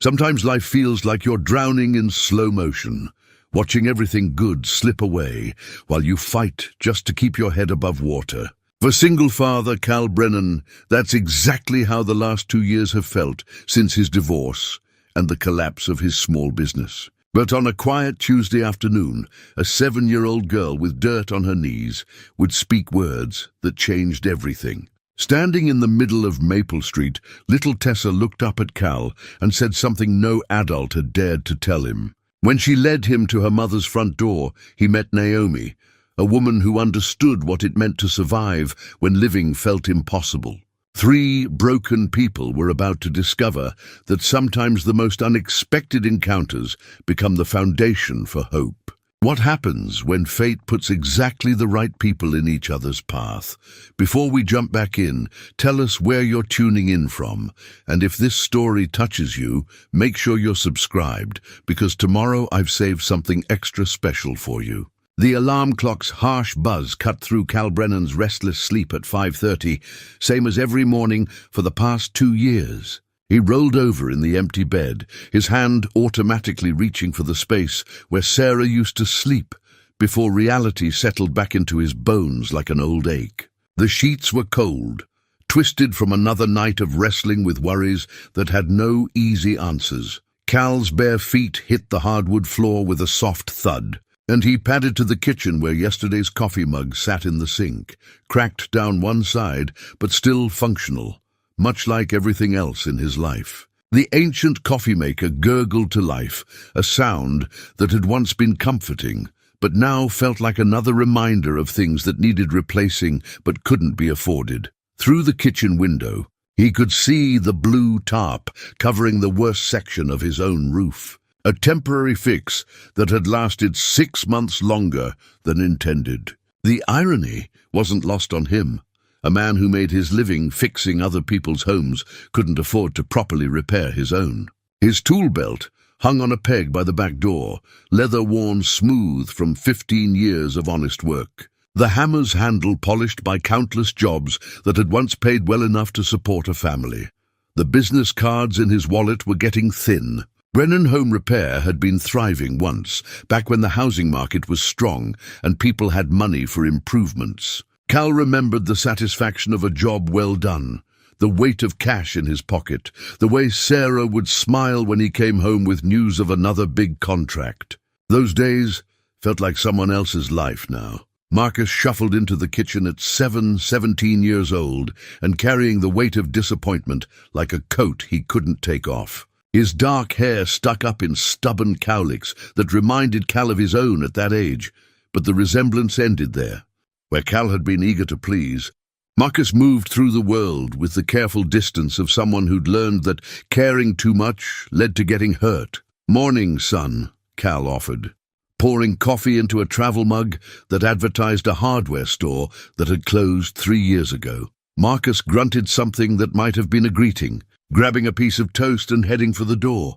Sometimes life feels like you're drowning in slow motion, watching everything good slip away while you fight just to keep your head above water. For single father Cal Brennan, that's exactly how the last 2 years have felt since his divorce and the collapse of his small business. But on a quiet Tuesday afternoon, a 7-year-old girl with dirt on her knees would speak words that changed everything. Standing in the middle of Maple Street, little Tessa looked up at Cal and said something no adult had dared to tell him. When she led him to her mother's front door, he met Naomi, a woman who understood what it meant to survive when living felt impossible. 3 broken people were about to discover that sometimes the most unexpected encounters become the foundation for hope. What happens when fate puts exactly the right people in each other's path? Before we jump back in, tell us where you're tuning in from. And if this story touches you, make sure you're subscribed, because tomorrow I've saved something extra special for you. The alarm clock's harsh buzz cut through Cal Brennan's restless sleep at 5:30, same as every morning for the past 2 years. He rolled over in the empty bed, his hand automatically reaching for the space where Sarah used to sleep, before reality settled back into his bones like an old ache. The sheets were cold, twisted from another night of wrestling with worries that had no easy answers. Cal's bare feet hit the hardwood floor with a soft thud, and he padded to the kitchen where yesterday's coffee mug sat in the sink, cracked down one side, but still functional, much like everything else in his life. The ancient coffee maker gurgled to life, a sound that had once been comforting, but now felt like another reminder of things that needed replacing but couldn't be afforded. Through the kitchen window, he could see the blue tarp covering the worst section of his own roof, a temporary fix that had lasted 6 months longer than intended. The irony wasn't lost on him. A man who made his living fixing other people's homes couldn't afford to properly repair his own. His tool belt hung on a peg by the back door, leather worn smooth from 15 years of honest work. The hammer's handle polished by countless jobs that had once paid well enough to support a family. The business cards in his wallet were getting thin. Brennan Home Repair had been thriving once, back when the housing market was strong and people had money for improvements. Cal remembered the satisfaction of a job well done, the weight of cash in his pocket, the way Sarah would smile when he came home with news of another big contract. Those days felt like someone else's life now. Marcus shuffled into the kitchen at 17 years old and carrying the weight of disappointment like a coat he couldn't take off. His dark hair stuck up in stubborn cowlicks that reminded Cal of his own at that age, but the resemblance ended there. Where Cal had been eager to please, Marcus moved through the world with the careful distance of someone who'd learned that caring too much led to getting hurt. "Morning, son," Cal offered, pouring coffee into a travel mug that advertised a hardware store that had closed 3 years ago. Marcus grunted something that might have been a greeting, grabbing a piece of toast and heading for the door.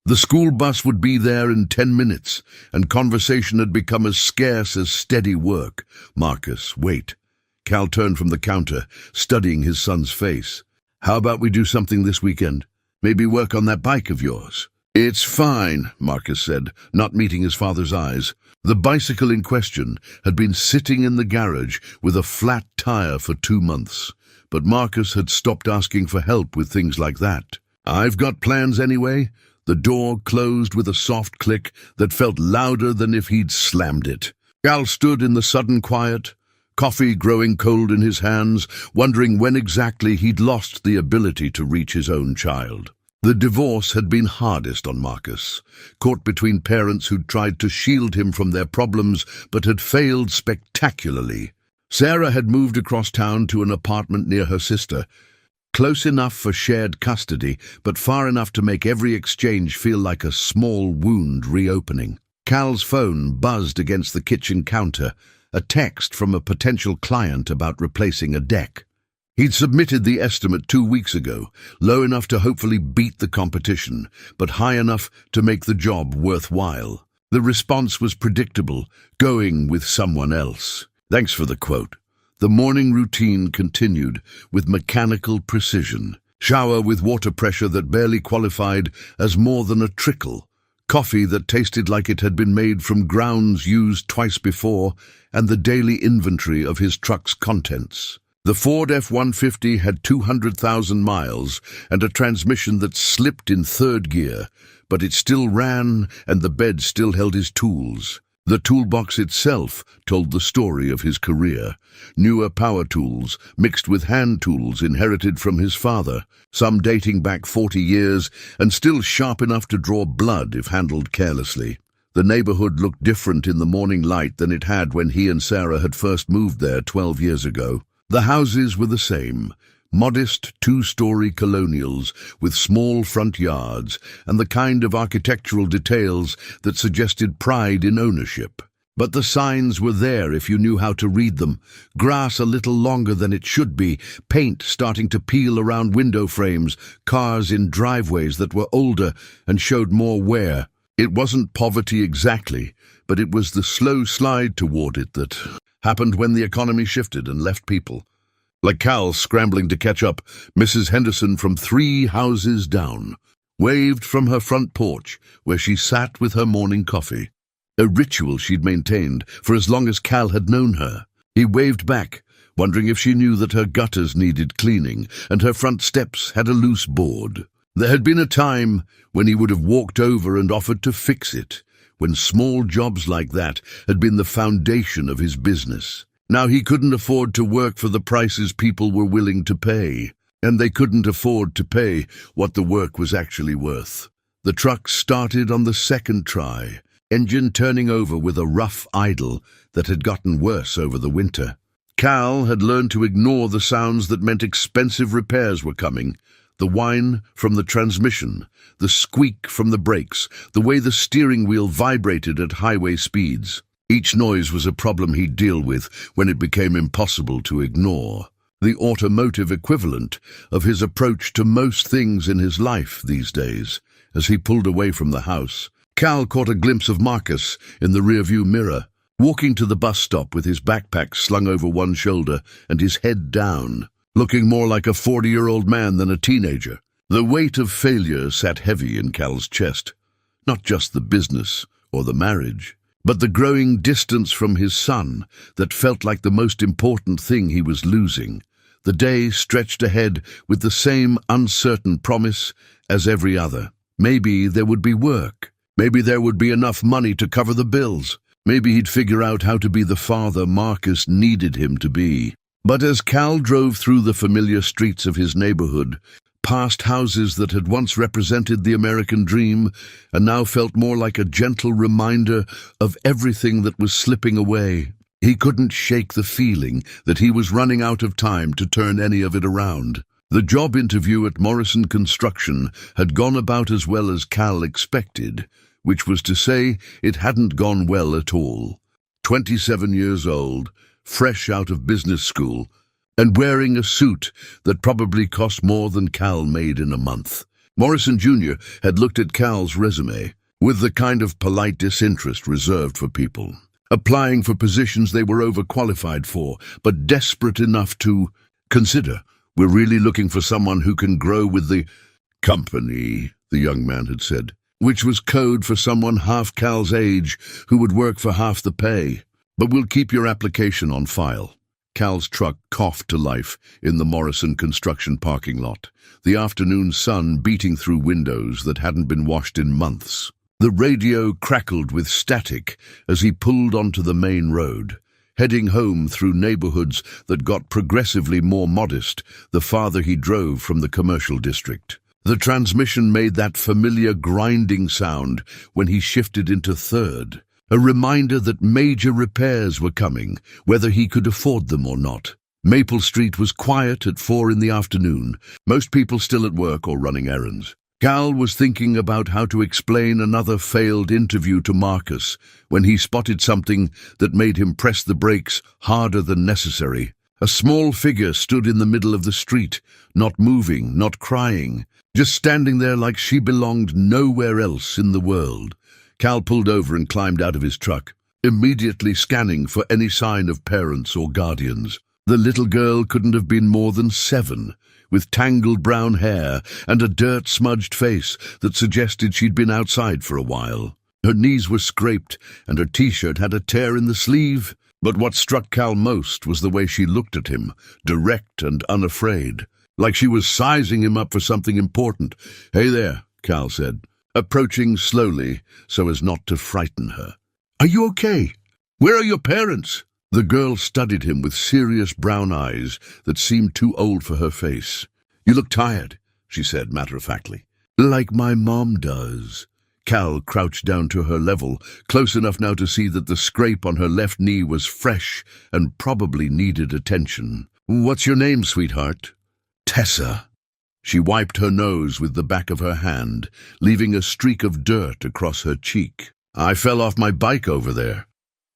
The school bus would be there in 10 minutes, and conversation had become as scarce as steady work. "Marcus, wait." Cal turned from the counter, studying his son's face. "How about we do something this weekend? Maybe work on that bike of yours?" "It's fine," Marcus said, not meeting his father's eyes. The bicycle in question had been sitting in the garage with a flat tire for 2 months, but Marcus had stopped asking for help with things like that. "I've got plans anyway." The door closed with a soft click that felt louder than if he'd slammed it. Cal stood in the sudden quiet, coffee growing cold in his hands, wondering when exactly he'd lost the ability to reach his own child. The divorce had been hardest on Marcus, caught between parents who'd tried to shield him from their problems but had failed spectacularly. Sarah had moved across town to an apartment near her sister, close enough for shared custody, but far enough to make every exchange feel like a small wound reopening. Cal's phone buzzed against the kitchen counter, a text from a potential client about replacing a deck. He'd submitted the estimate 2 weeks ago, low enough to hopefully beat the competition, but high enough to make the job worthwhile. The response was predictable, going with someone else. "Thanks for the quote." The morning routine continued with mechanical precision. shower with water pressure that barely qualified as more than a trickle, coffee that tasted like it had been made from grounds used twice before, and the daily inventory of his truck's contents. The Ford F-150 had 200,000 miles and a transmission that slipped in third gear, but it still ran and the bed still held his tools. The toolbox itself told the story of his career. Newer power tools mixed with hand tools inherited from his father, some dating back 40 years and still sharp enough to draw blood if handled carelessly. The neighborhood looked different in the morning light than it had when he and Sarah had first moved there 12 years ago. The houses were the same, modest two-story colonials with small front yards and the kind of architectural details that suggested pride in ownership. But the signs were there if you knew how to read them. Grass a little longer than it should be, paint starting to peel around window frames, cars in driveways that were older and showed more wear. It wasn't poverty exactly, but it was the slow slide toward it that happened when the economy shifted and left people. Like Cal scrambling to catch up, Mrs. Henderson from 3 houses down waved from her front porch where she sat with her morning coffee, a ritual she'd maintained for as long as Cal had known her. He waved back, wondering if she knew that her gutters needed cleaning and her front steps had a loose board. There had been a time when he would have walked over and offered to fix it, when small jobs like that had been the foundation of his business. Now he couldn't afford to work for the prices people were willing to pay, and they couldn't afford to pay what the work was actually worth. The truck started on the second try, engine turning over with a rough idle that had gotten worse over the winter. Cal had learned to ignore the sounds that meant expensive repairs were coming. The whine from the transmission, the squeak from the brakes, the way the steering wheel vibrated at highway speeds. Each noise was a problem he'd deal with when it became impossible to ignore. The automotive equivalent of his approach to most things in his life these days. As he pulled away from the house, Cal caught a glimpse of Marcus in the rearview mirror, walking to the bus stop with his backpack slung over one shoulder and his head down, looking more like a 40-year-old man than a teenager. The weight of failure sat heavy in Cal's chest. Not just the business or the marriage, but the growing distance from his son that felt like the most important thing he was losing. The day stretched ahead with the same uncertain promise as every other. Maybe there would be work. Maybe there would be enough money to cover the bills. Maybe he'd figure out how to be the father Marcus needed him to be. But as Cal drove through the familiar streets of his neighborhood, past houses that had once represented the American dream and now felt more like a gentle reminder of everything that was slipping away, he couldn't shake the feeling that he was running out of time to turn any of it around. The job interview at Morrison Construction had gone about as well as Cal expected, which was to say it hadn't gone well at all. 27 years old, fresh out of business school, and wearing a suit that probably cost more than Cal made in a month. Morrison Jr. had looked at Cal's resume with the kind of polite disinterest reserved for people applying for positions they were overqualified for, but desperate enough to consider. "We're really looking for someone who can grow with the company," the young man had said, which was code for someone half Cal's age who would work for half the pay. "But we'll keep your application on file." Cal's truck coughed to life in the Morrison Construction parking lot, the afternoon sun beating through windows that hadn't been washed in months. The radio crackled with static as he pulled onto the main road, heading home through neighborhoods that got progressively more modest the farther he drove from the commercial district. The transmission made that familiar grinding sound when he shifted into third, a reminder that major repairs were coming, whether he could afford them or not. Maple Street was quiet at 4 in the afternoon, most people still at work or running errands. Cal was thinking about how to explain another failed interview to Marcus when he spotted something that made him press the brakes harder than necessary. A small figure stood in the middle of the street, not moving, not crying, just standing there like she belonged nowhere else in the world. Cal pulled over and climbed out of his truck, immediately scanning for any sign of parents or guardians. The little girl couldn't have been more than 7, with tangled brown hair and a dirt-smudged face that suggested she'd been outside for a while. Her knees were scraped, and her t-shirt had a tear in the sleeve. But what struck Cal most was the way she looked at him, direct and unafraid, like she was sizing him up for something important. "Hey there," Cal said, approaching slowly so as not to frighten her. "Are you okay? Where are your parents?" The girl studied him with serious brown eyes that seemed too old for her face. "You look tired," she said matter-of-factly. "Like my mom does." Cal crouched down to her level, close enough now to see that the scrape on her left knee was fresh and probably needed attention. "What's your name, sweetheart?" "Tessa." She wiped her nose with the back of her hand, leaving a streak of dirt across her cheek. "I fell off my bike over there."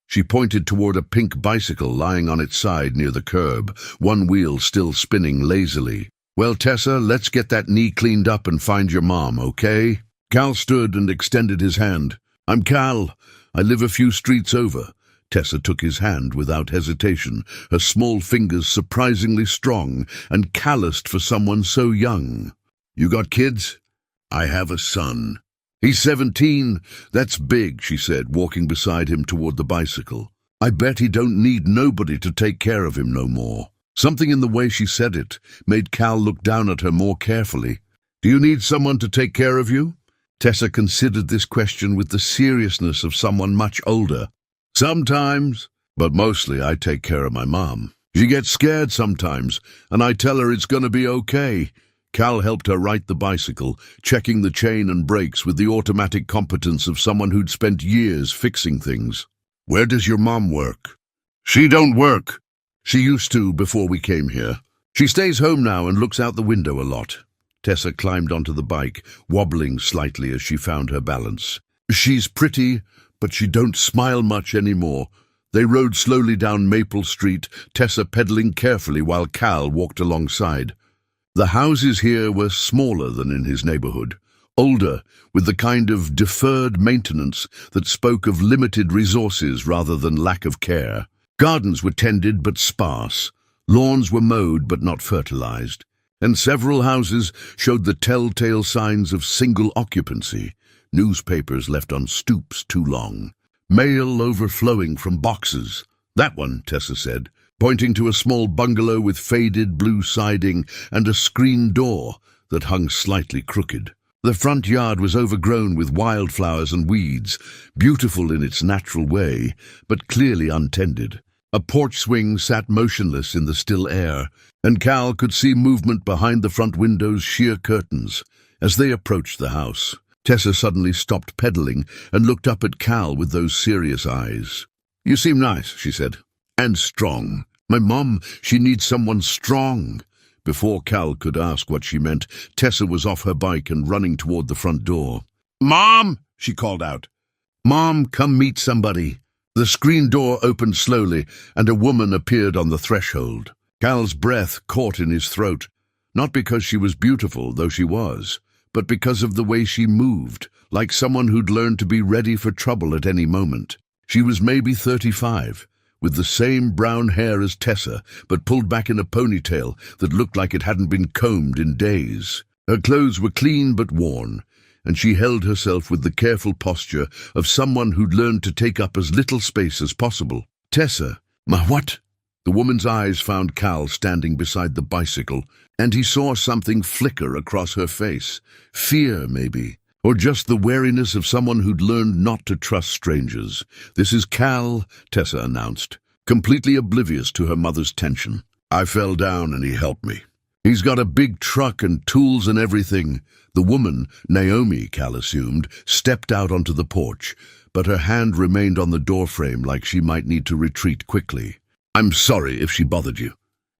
She pointed toward a pink bicycle lying on its side near the curb, one wheel still spinning lazily. "Well, Tessa, let's get that knee cleaned up and find your mom, okay?" Cal stood and extended his hand. "I'm Cal. I live a few streets over." Tessa took his hand without hesitation, her small fingers surprisingly strong and calloused for someone so young. "You got kids?" "I have a son." "He's 17. That's big," she said, walking beside him toward the bicycle. "I bet he don't need nobody to take care of him no more." Something in the way she said it made Cal look down at her more carefully. "Do you need someone to take care of you?" Tessa considered this question with the seriousness of someone much older. "Sometimes, but mostly I take care of my mom. She gets scared sometimes, and I tell her it's going to be okay." Cal helped her right the bicycle, checking the chain and brakes with the automatic competence of someone who'd spent years fixing things. "Where does your mom work?" "She don't work. She used to before we came here. She stays home now and looks out the window a lot." Tessa climbed onto the bike, wobbling slightly as she found her balance. "She's pretty, but she don't smile much anymore." They rode slowly down Maple Street, Tessa pedaling carefully while Cal walked alongside. The houses here were smaller than in his neighborhood, older, with the kind of deferred maintenance that spoke of limited resources rather than lack of care. Gardens were tended but sparse, lawns were mowed but not fertilized, and several houses showed the telltale signs of single occupancy, newspapers left on stoops too long, mail overflowing from boxes. "That one," Tessa said, pointing to a small bungalow with faded blue siding and a screen door that hung slightly crooked. The front yard was overgrown with wildflowers and weeds, beautiful in its natural way, but clearly untended. A porch swing sat motionless in the still air, and Cal could see movement behind the front window's sheer curtains. As they approached the house, Tessa suddenly stopped pedaling and looked up at Cal with those serious eyes. "You seem nice," she said, "and strong. My mom, she needs someone strong." Before Cal could ask what she meant, Tessa was off her bike and running toward the front door. "Mom!" she called out. "Mom, come meet somebody." The screen door opened slowly, and a woman appeared on the threshold. Cal's breath caught in his throat, not because she was beautiful, though she was, but because of the way she moved, like someone who'd learned to be ready for trouble at any moment. She was maybe 35, with the same brown hair as Tessa, but pulled back in a ponytail that looked like it hadn't been combed in days. Her clothes were clean but worn, and she held herself with the careful posture of someone who'd learned to take up as little space as possible. "Tessa, my what?" The woman's eyes found Cal standing beside the bicycle, and he saw something flicker across her face. Fear, maybe, or just the wariness of someone who'd learned not to trust strangers. "This is Cal," Tessa announced, completely oblivious to her mother's tension. "I fell down and he helped me. He's got a big truck and tools and everything." The woman, Naomi, Cal assumed, stepped out onto the porch, but her hand remained on the doorframe like she might need to retreat quickly. "I'm sorry if she bothered you."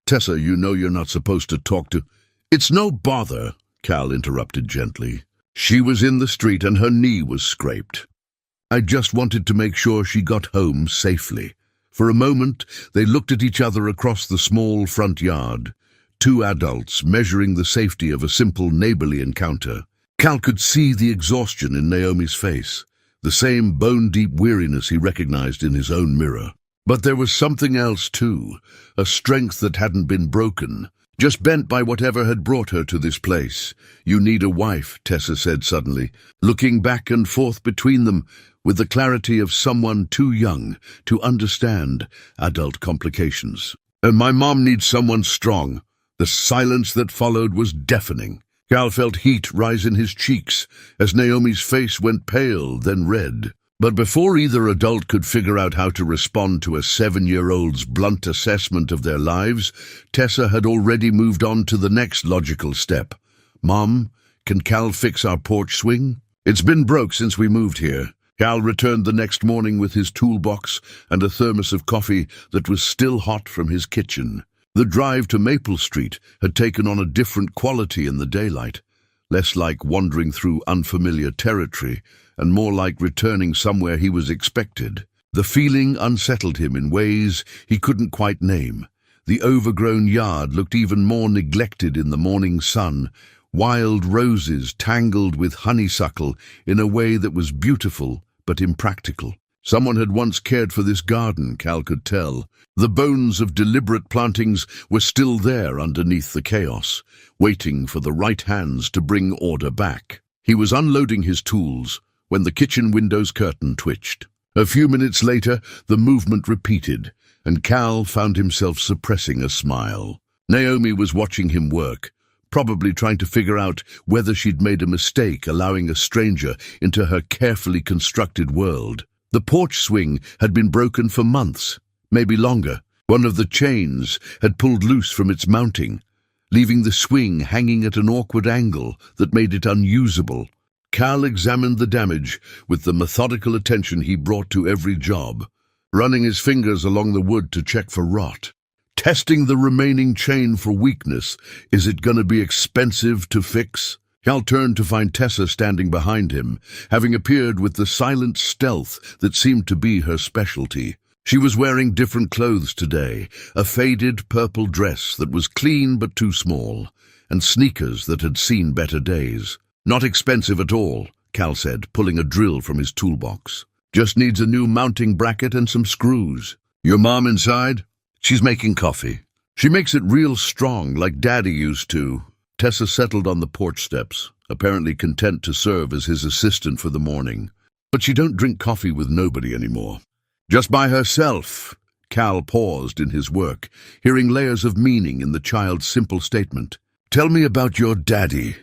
"Tessa, you know you're not supposed to talk to—" "It's no bother," Cal interrupted gently. "She was in the street and her knee was scraped. I just wanted to make sure she got home safely." For a moment, they looked at each other across the small front yard, two adults measuring the safety of a simple neighborly encounter. Cal could see the exhaustion in Naomi's face, the same bone-deep weariness he recognized in his own mirror. But there was something else, too, a strength that hadn't been broken, just bent by whatever had brought her to this place. "You need a wife," Tessa said suddenly, looking back and forth between them with the clarity of someone too young to understand adult complications. "And my mom needs someone strong." The silence that followed was deafening. Cal felt heat rise in his cheeks as Naomi's face went pale, then red. But before either adult could figure out how to respond to a 7-year-old's blunt assessment of their lives, Tessa had already moved on to the next logical step. "Mom, can Cal fix our porch swing? It's been broke since we moved here." Cal returned the next morning with his toolbox and a thermos of coffee that was still hot from his kitchen. The drive to Maple Street had taken on a different quality in the daylight, less like wandering through unfamiliar territory and more like returning somewhere he was expected. The feeling unsettled him in ways he couldn't quite name. The overgrown yard looked even more neglected in the morning sun, wild roses tangled with honeysuckle in a way that was beautiful but impractical. Someone had once cared for this garden, Cal could tell. The bones of deliberate plantings were still there underneath the chaos, waiting for the right hands to bring order back. He was unloading his tools when the kitchen window's curtain twitched. A few minutes later, the movement repeated, and Cal found himself suppressing a smile. Naomi was watching him work, probably trying to figure out whether she'd made a mistake allowing a stranger into her carefully constructed world. The porch swing had been broken for months, maybe longer. One of the chains had pulled loose from its mounting, leaving the swing hanging at an awkward angle that made it unusable. Cal examined the damage with the methodical attention he brought to every job, running his fingers along the wood to check for rot. Testing the remaining chain for weakness. Is it going to be expensive to fix? Cal turned to find Tessa standing behind him, having appeared with the silent stealth that seemed to be her specialty. She was wearing different clothes today, a faded purple dress that was clean but too small, and sneakers that had seen better days. "Not expensive at all," Cal said, pulling a drill from his toolbox. "Just needs a new mounting bracket and some screws." "Your mom inside?" "She's making coffee. She makes it real strong, like Daddy used to." Tessa settled on the porch steps, apparently content to serve as his assistant for the morning. "But she don't drink coffee with nobody anymore. Just by herself." Cal paused in his work, hearing layers of meaning in the child's simple statement. "Tell me about your daddy."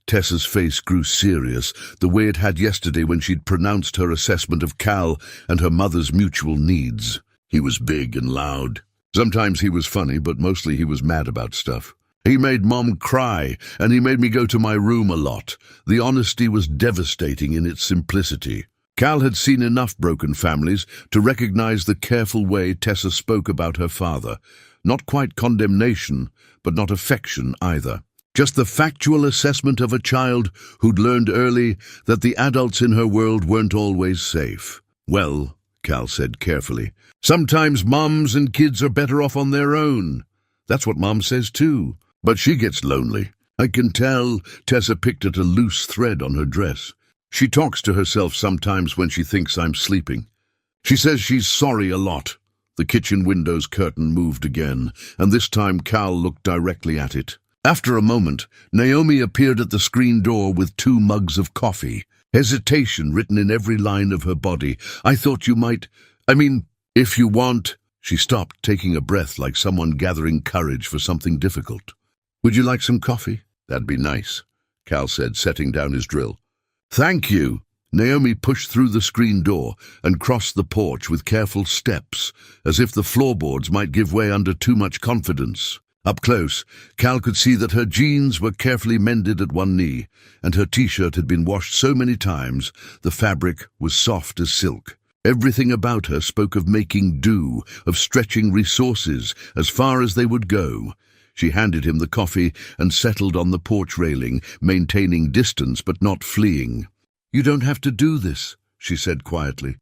Tessa's face grew serious, the way it had yesterday when she'd pronounced her assessment of Cal and her mother's mutual needs. "He was big and loud. Sometimes he was funny, but mostly he was mad about stuff. He made Mom cry, and he made me go to my room a lot." The honesty was devastating in its simplicity. Cal had seen enough broken families to recognize the careful way Tessa spoke about her father. Not quite condemnation, but not affection either. Just the factual assessment of a child who'd learned early that the adults in her world weren't always safe. "Well," Cal said carefully, "sometimes moms and kids are better off on their own. That's what Mom says too. But she gets lonely. I can tell." Tessa picked at a loose thread on her dress. "She talks to herself sometimes when she thinks I'm sleeping. She says she's sorry a lot." The kitchen window's curtain moved again, and this time Cal looked directly at it. After a moment, Naomi appeared at the screen door with 2 mugs of coffee, hesitation written in every line of her body. "I thought you might... if you want..." She stopped, taking a breath like someone gathering courage for something difficult. "Would you like some coffee?" "That'd be nice," Cal said, setting down his drill. "Thank you." Naomi pushed through the screen door and crossed the porch with careful steps, as if the floorboards might give way under too much confidence. Up close, Cal could see that her jeans were carefully mended at one knee, and her t-shirt had been washed so many times the fabric was soft as silk. Everything about her spoke of making do, of stretching resources as far as they would go. She handed him the coffee and settled on the porch railing, maintaining distance but not fleeing. "You don't have to do this," she said quietly.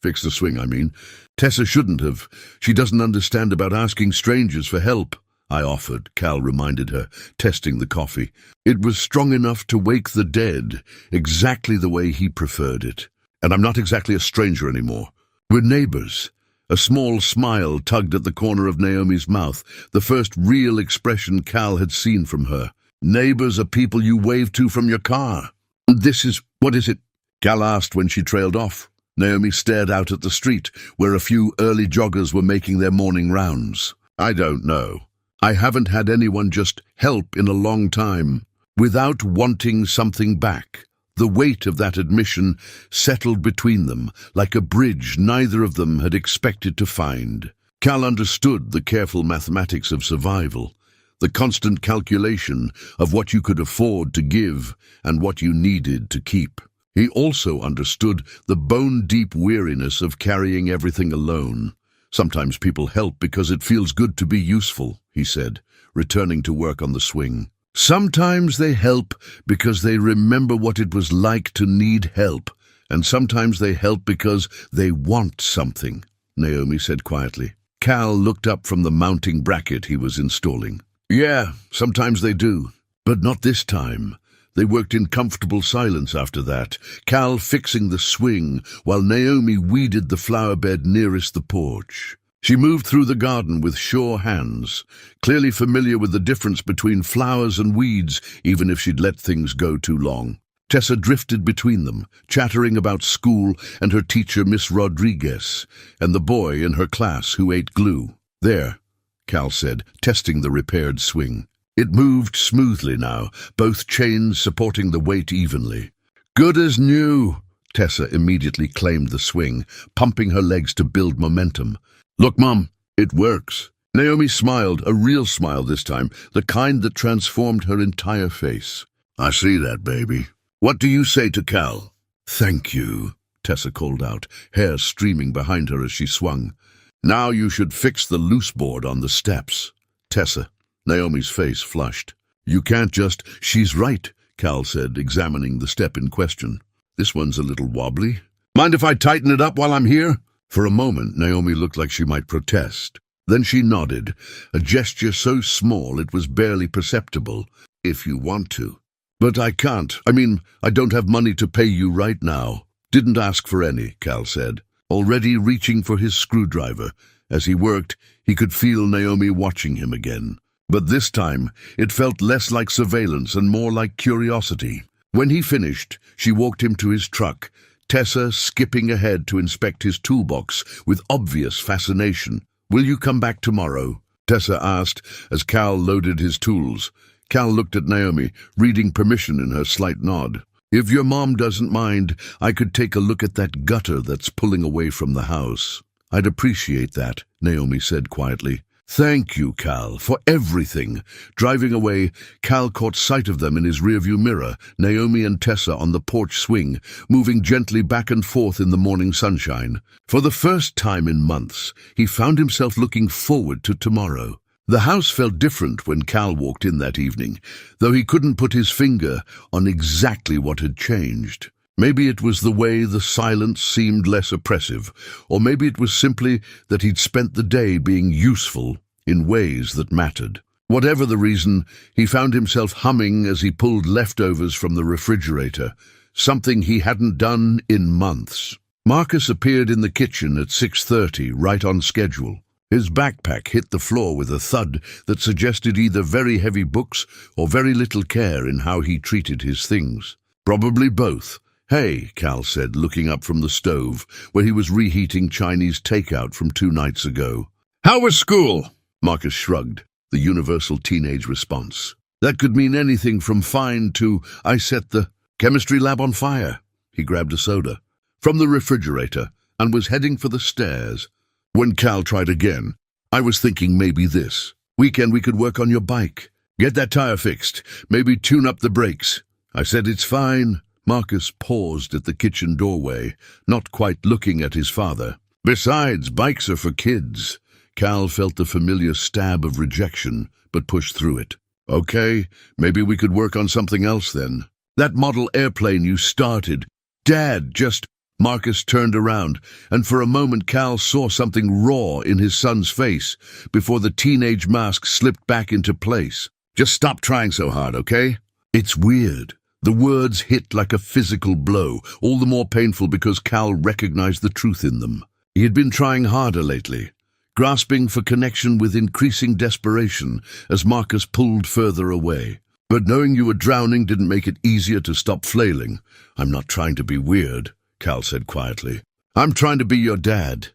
"Fix the swing, I mean. Tessa shouldn't have. She doesn't understand about asking strangers for help." "I offered," Cal reminded her, testing the coffee. "It was strong enough to wake the dead, exactly the way he preferred it. And I'm not exactly a stranger anymore. We're neighbors. A small smile tugged at the corner of Naomi's mouth, the first real expression Cal had seen from her. Neighbors are people you wave to from your car. What is it? Cal asked when she trailed off. Naomi stared out at the street, where a few early joggers were making their morning rounds. I don't know. I haven't had anyone just help in a long time, without wanting something back. The weight of that admission settled between them, like a bridge neither of them had expected to find. Cal understood the careful mathematics of survival, the constant calculation of what you could afford to give and what you needed to keep. He also understood the bone-deep weariness of carrying everything alone. Sometimes people help because it feels good to be useful, he said, returning to work on the swing. Sometimes they help because they remember what it was like to need help, and sometimes they help because they want something, Naomi said quietly. Cal looked up from the mounting bracket he was installing. Yeah, sometimes they do, but not this time. They worked in comfortable silence after that, Cal fixing the swing while Naomi weeded the flower bed nearest the porch. She moved through the garden with sure hands, clearly familiar with the difference between flowers and weeds, even if she'd let things go too long. Tessa drifted between them, chattering about school and her teacher, Miss Rodriguez, and the boy in her class who ate glue. There, Cal said, testing the repaired swing. It moved smoothly now, both chains supporting the weight evenly. Good as new, Tessa immediately claimed the swing, pumping her legs to build momentum. Look, Mom, it works. Naomi smiled, a real smile this time, the kind that transformed her entire face. I see that, baby. What do you say to Cal? Thank you, Tessa called out, hair streaming behind her as she swung. Now you should fix the loose board on the steps. Tessa, Naomi's face flushed. You can't just... She's right, Cal said, examining the step in question. This one's a little wobbly. Mind if I tighten it up while I'm here? For a moment, Naomi looked like she might protest. Then she nodded, a gesture so small it was barely perceptible. If you want to. But I can't. I don't have money to pay you right now. Didn't ask for any, Cal said, already reaching for his screwdriver. As he worked, he could feel Naomi watching him again. But this time, it felt less like surveillance and more like curiosity. When he finished, she walked him to his truck, Tessa skipping ahead to inspect his toolbox with obvious fascination. Will you come back tomorrow? Tessa asked as Cal loaded his tools. Cal looked at Naomi, reading permission in her slight nod. If your mom doesn't mind, I could take a look at that gutter that's pulling away from the house. I'd appreciate that, Naomi said quietly. Thank you, Cal, for everything. Driving away, Cal caught sight of them in his rearview mirror, Naomi and Tessa on the porch swing, moving gently back and forth in the morning sunshine. For the first time in months, he found himself looking forward to tomorrow. The house felt different when Cal walked in that evening, though he couldn't put his finger on exactly what had changed. Maybe it was the way the silence seemed less oppressive, or maybe it was simply that he'd spent the day being useful in ways that mattered. Whatever the reason, he found himself humming as he pulled leftovers from the refrigerator, something he hadn't done in months. Marcus appeared in the kitchen at 6:30, right on schedule. His backpack hit the floor with a thud that suggested either very heavy books or very little care in how he treated his things. Probably both. Hey, Cal said, looking up from the stove, where he was reheating Chinese takeout from 2 nights ago. How was school? Marcus shrugged, the universal teenage response. That could mean anything from fine to, I set the chemistry lab on fire. He grabbed a soda from the refrigerator and was heading for the stairs. When Cal tried again, I was thinking maybe this. Weekend we could work on your bike. Get that tire fixed. Maybe tune up the brakes. I said it's fine. Marcus paused at the kitchen doorway, not quite looking at his father. Besides, bikes are for kids. Cal felt the familiar stab of rejection, but pushed through it. Okay, maybe we could work on something else then. That model airplane you started. Dad, just... Marcus turned around, and for a moment Cal saw something raw in his son's face before the teenage mask slipped back into place. Just stop trying so hard, okay? It's weird. The words hit like a physical blow, all the more painful because Cal recognized the truth in them. He had been trying harder lately, grasping for connection with increasing desperation as Marcus pulled further away. But knowing you were drowning didn't make it easier to stop flailing. I'm not trying to be weird, Cal said quietly. I'm trying to be your dad.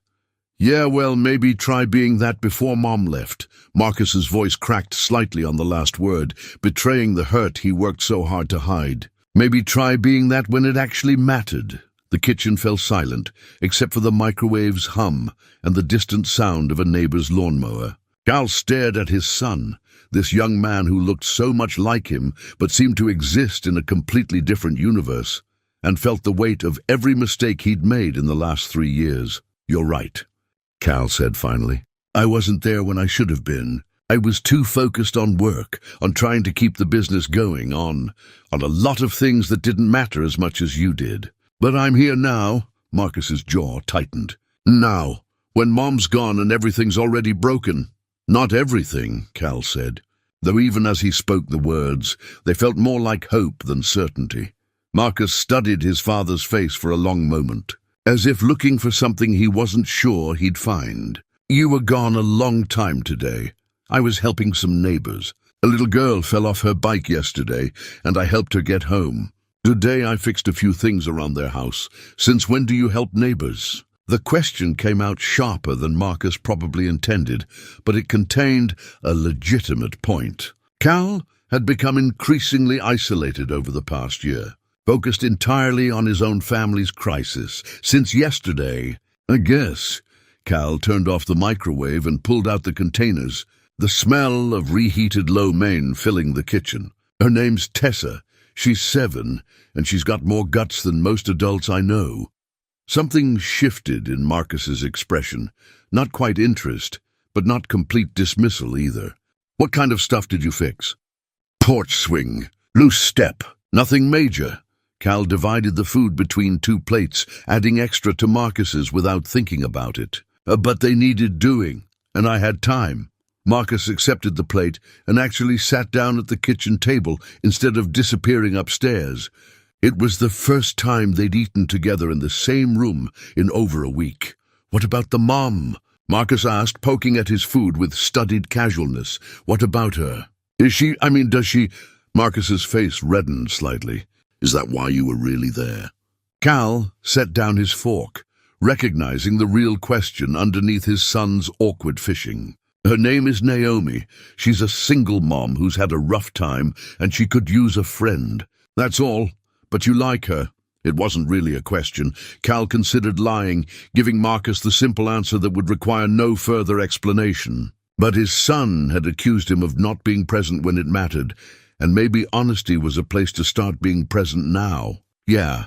Yeah, well, maybe try being that before Mom left. Marcus's voice cracked slightly on the last word, betraying the hurt he worked so hard to hide. Maybe try being that when it actually mattered. The kitchen fell silent, except for the microwave's hum and the distant sound of a neighbor's lawnmower. Cal stared at his son, this young man who looked so much like him but seemed to exist in a completely different universe, and felt the weight of every mistake he'd made in the last 3 years. You're right, Cal said finally. I wasn't there when I should have been. I was too focused on work, on trying to keep the business going, on a lot of things that didn't matter as much as you did. But I'm here now. Marcus's jaw tightened. Now, when Mom's gone and everything's already broken. Not everything, Cal said, though even as he spoke the words, they felt more like hope than certainty. Marcus studied his father's face for a long moment, as if looking for something he wasn't sure he'd find. You were gone a long time today. I was helping some neighbors. A little girl fell off her bike yesterday, and I helped her get home. Today I fixed a few things around their house. Since when do you help neighbors? The question came out sharper than Marcus probably intended, but it contained a legitimate point. Cal had become increasingly isolated over the past year, focused entirely on his own family's crisis. Since yesterday, I guess. Cal turned off the microwave and pulled out the containers, the smell of reheated lo mein filling the kitchen. Her name's Tessa. She's 7, and she's got more guts than most adults I know. Something shifted in Marcus's expression. Not quite interest, but not complete dismissal either. What kind of stuff did you fix? Porch swing. Loose step. Nothing major. Cal divided the food between 2 plates, adding extra to Marcus's without thinking about it. But they needed doing, and I had time. Marcus accepted the plate and actually sat down at the kitchen table instead of disappearing upstairs. It was the first time they'd eaten together in the same room in over a week. What about the mom? Marcus asked, poking at his food with studied casualness. What about her? Does she... Marcus's face reddened slightly. Is that why you were really there? Cal set down his fork, recognizing the real question underneath his son's awkward fishing. Her name is Naomi. She's a single mom who's had a rough time, and she could use a friend. That's all. But you like her. It wasn't really a question. Cal considered lying, giving Marcus the simple answer that would require no further explanation. But his son had accused him of not being present when it mattered, and maybe honesty was a place to start being present now. Yeah,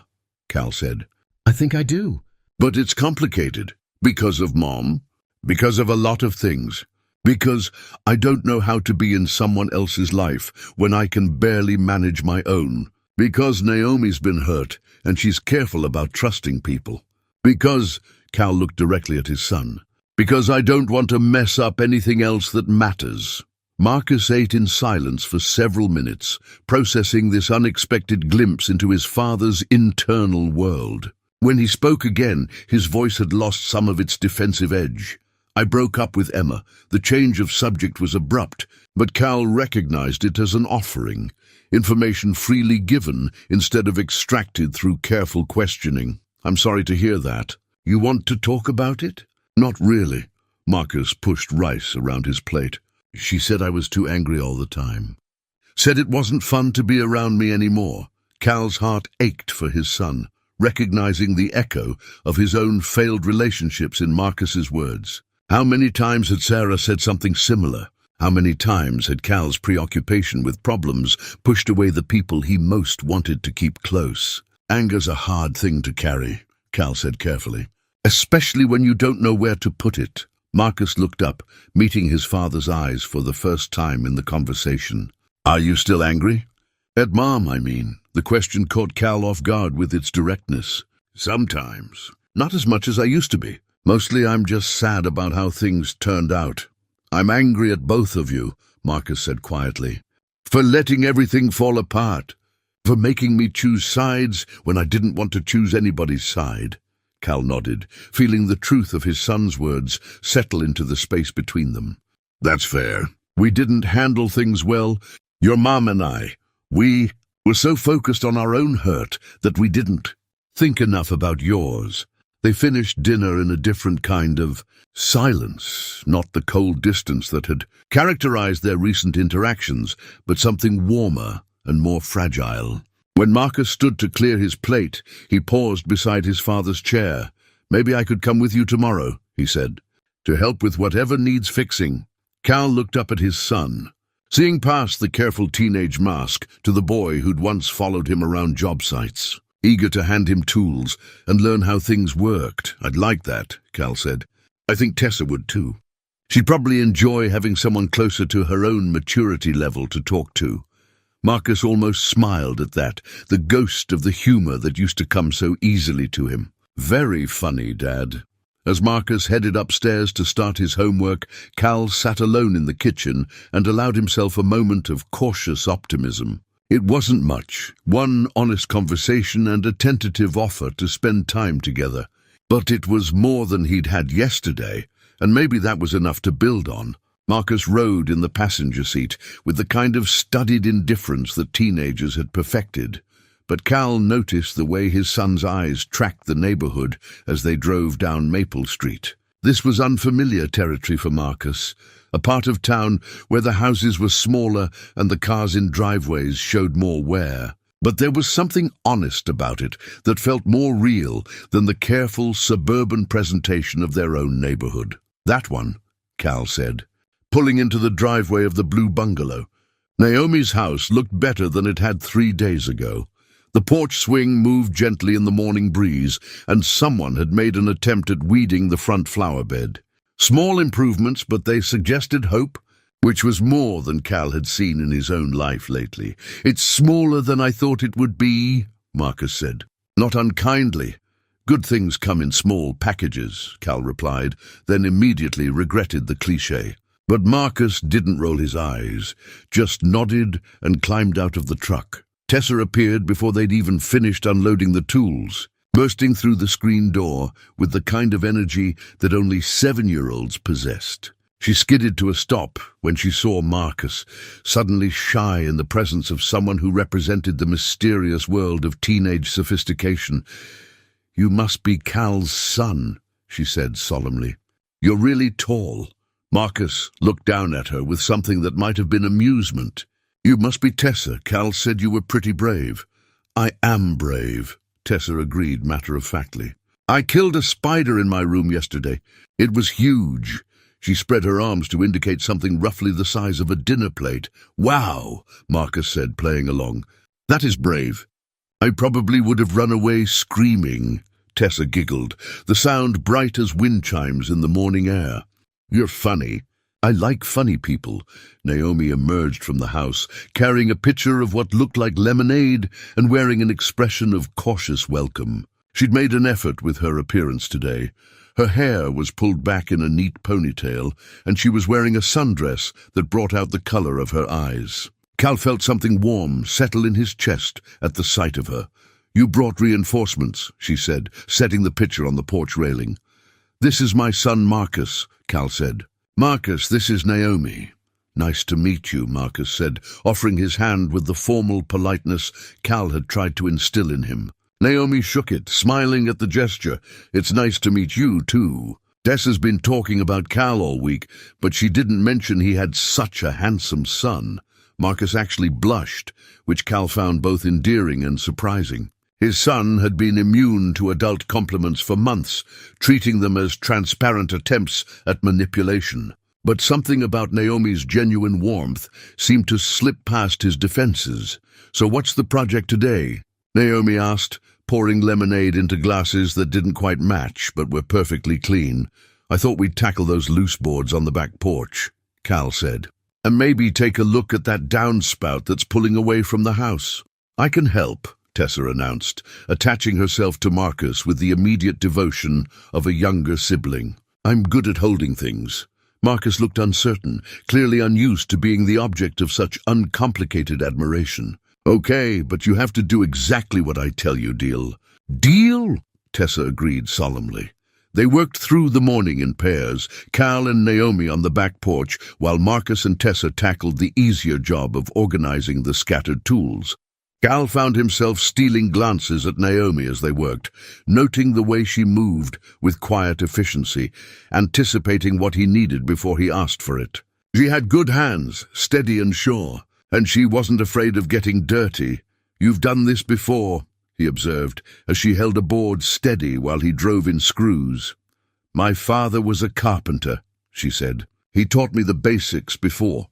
Cal said. I think I do. But it's complicated. Because of Mom. Because of a lot of things. Because I don't know how to be in someone else's life when I can barely manage my own. Because Naomi's been hurt, and she's careful about trusting people. Because, Cal looked directly at his son, because I don't want to mess up anything else that matters. Marcus ate in silence for several minutes, processing this unexpected glimpse into his father's internal world. When he spoke again, his voice had lost some of its defensive edge. I broke up with Emma. The change of subject was abrupt, but Cal recognized it as an offering. Information freely given instead of extracted through careful questioning. I'm sorry to hear that. You want to talk about it? Not really. Marcus pushed rice around his plate. She said I was too angry all the time. Said it wasn't fun to be around me anymore. Cal's heart ached for his son, recognizing the echo of his own failed relationships in Marcus's words. How many times had Sarah said something similar? How many times had Cal's preoccupation with problems pushed away the people he most wanted to keep close? Anger's a hard thing to carry, Cal said carefully, especially when you don't know where to put it. Marcus looked up, meeting his father's eyes for the first time in the conversation. Are you still angry? At Mom, I mean. The question caught Cal off guard with its directness. Sometimes. Not as much as I used to be. Mostly I'm just sad about how things turned out. I'm angry at both of you, Marcus said quietly, for letting everything fall apart, for making me choose sides when I didn't want to choose anybody's side. Cal nodded, feeling the truth of his son's words settle into the space between them. That's fair. We didn't handle things well. Your mom and I, we were so focused on our own hurt that we didn't think enough about yours. They finished dinner in a different kind of silence, not the cold distance that had characterized their recent interactions, but something warmer and more fragile. When Marcus stood to clear his plate, he paused beside his father's chair. "Maybe I could come with you tomorrow," he said, "to help with whatever needs fixing." Cal looked up at his son, seeing past the careful teenage mask to the boy who'd once followed him around job sites, eager to hand him tools and learn how things worked. "I'd like that," Cal said. "I think Tessa would too. She'd probably enjoy having someone closer to her own maturity level to talk to." Marcus almost smiled at that, the ghost of the humor that used to come so easily to him. "Very funny, Dad." As Marcus headed upstairs to start his homework, Cal sat alone in the kitchen and allowed himself a moment of cautious optimism. It wasn't much, one honest conversation and a tentative offer to spend time together. But it was more than he'd had yesterday, and maybe that was enough to build on. Marcus rode in the passenger seat with the kind of studied indifference that teenagers had perfected. But Cal noticed the way his son's eyes tracked the neighborhood as they drove down Maple Street. This was unfamiliar territory for Marcus, a part of town where the houses were smaller and the cars in driveways showed more wear. But there was something honest about it that felt more real than the careful suburban presentation of their own neighborhood. "That one," Cal said, pulling into the driveway of the blue bungalow. Naomi's house looked better than it had 3 days ago. The porch swing moved gently in the morning breeze, and someone had made an attempt at weeding the front flower bed. Small improvements, but they suggested hope, which was more than Cal had seen in his own life lately. "It's smaller than I thought it would be," Marcus said. "Not unkindly. Good things come in small packages," Cal replied, then immediately regretted the cliché. But Marcus didn't roll his eyes, just nodded and climbed out of the truck. Tessa appeared before they'd even finished unloading the tools, bursting through the screen door with the kind of energy that only 7-year-olds possessed. She skidded to a stop when she saw Marcus, suddenly shy in the presence of someone who represented the mysterious world of teenage sophistication. "You must be Cal's son," she said solemnly. "You're really tall." Marcus looked down at her with something that might have been amusement. "You must be Tessa. Cal said you were pretty brave." "I am brave," Tessa agreed matter-of-factly. "I killed a spider in my room yesterday. It was huge." She spread her arms to indicate something roughly the size of a dinner plate. "Wow," Marcus said, playing along. "That is brave." "I probably would have run away screaming," Tessa giggled, the sound bright as wind chimes in the morning air. "You're funny." "I like funny people." Naomi emerged from the house, carrying a pitcher of what looked like lemonade and wearing an expression of cautious welcome. She'd made an effort with her appearance today. Her hair was pulled back in a neat ponytail, and she was wearing a sundress that brought out the color of her eyes. Cal felt something warm settle in his chest at the sight of her. "You brought reinforcements," she said, setting the pitcher on the porch railing. "This is my son Marcus," Cal said. "Marcus, this is Naomi." "Nice to meet you," Marcus said, offering his hand with the formal politeness Cal had tried to instill in him. Naomi shook it, smiling at the gesture. "It's nice to meet you, too." Tessa's been talking about Cal all week, but she didn't mention he had such a handsome son. Marcus actually blushed, which Cal found both endearing and surprising. His son had been immune to adult compliments for months, treating them as transparent attempts at manipulation. But something about Naomi's genuine warmth seemed to slip past his defenses. "So what's the project today?" Naomi asked, pouring lemonade into glasses that didn't quite match but were perfectly clean. "I thought we'd tackle those loose boards on the back porch," Cal said. "And maybe take a look at that downspout that's pulling away from the house." "I can help," Tessa announced, attaching herself to Marcus with the immediate devotion of a younger sibling. "I'm good at holding things." Marcus looked uncertain, clearly unused to being the object of such uncomplicated admiration. "Okay, but you have to do exactly what I tell you, deal." "Deal?" Tessa agreed solemnly. They worked through the morning in pairs, Cal and Naomi on the back porch, while Marcus and Tessa tackled the easier job of organizing the scattered tools. Cal found himself stealing glances at Naomi as they worked, noting the way she moved with quiet efficiency, anticipating what he needed before he asked for it. She had good hands, steady and sure, and she wasn't afraid of getting dirty. "You've done this before," he observed, as she held a board steady while he drove in screws. "My father was a carpenter," she said. "He taught me the basics before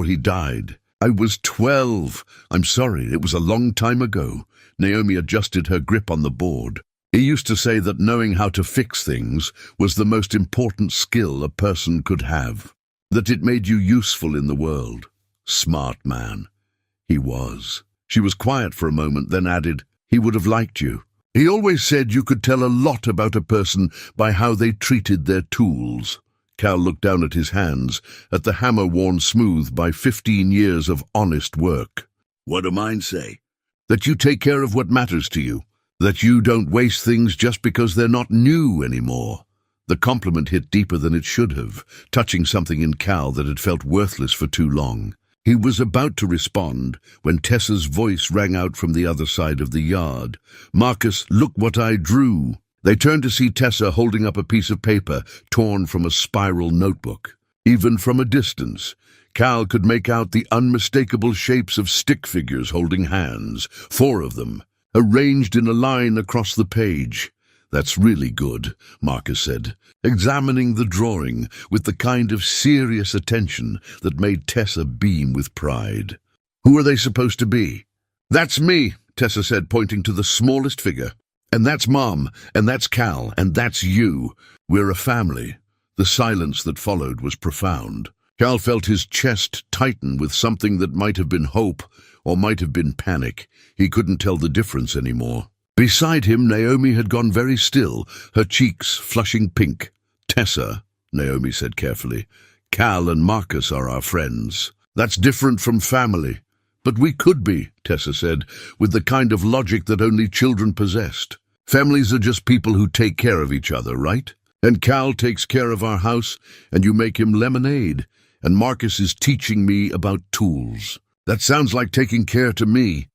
he died. I was 12. I'm sorry, it was a long time ago." Naomi adjusted her grip on the board. "He used to say that knowing how to fix things was the most important skill a person could have, that it made you useful in the world." Smart man. He was. She was quiet for a moment, then added, "He would have liked you. He always said you could tell a lot about a person by how they treated their tools." Cal looked down at his hands, at the hammer worn smooth by 15 years of honest work. "What do mine say?" "That you take care of what matters to you. That you don't waste things just because they're not new anymore." The compliment hit deeper than it should have, touching something in Cal that had felt worthless for too long. He was about to respond when Tessa's voice rang out from the other side of the yard. "Marcus, look what I drew." They turned to see Tessa holding up a piece of paper torn from a spiral notebook. Even from a distance, Cal could make out the unmistakable shapes of stick figures holding hands, 4 of them, arranged in a line across the page. "That's really good," Marcus said, examining the drawing with the kind of serious attention that made Tessa beam with pride. "Who are they supposed to be?" "That's me," Tessa said, pointing to the smallest figure. "And that's Mom, and that's Cal, and that's you. We're a family." The silence that followed was profound. Cal felt his chest tighten with something that might have been hope or might have been panic. He couldn't tell the difference anymore. Beside him, Naomi had gone very still, her cheeks flushing pink. "Tessa," Naomi said carefully, "Cal and Marcus are our friends. That's different from family." "But we could be," Tessa said, with the kind of logic that only children possessed. "Families are just people who take care of each other, right? And Cal takes care of our house, and you make him lemonade, and Marcus is teaching me about tools. That sounds like taking care to me."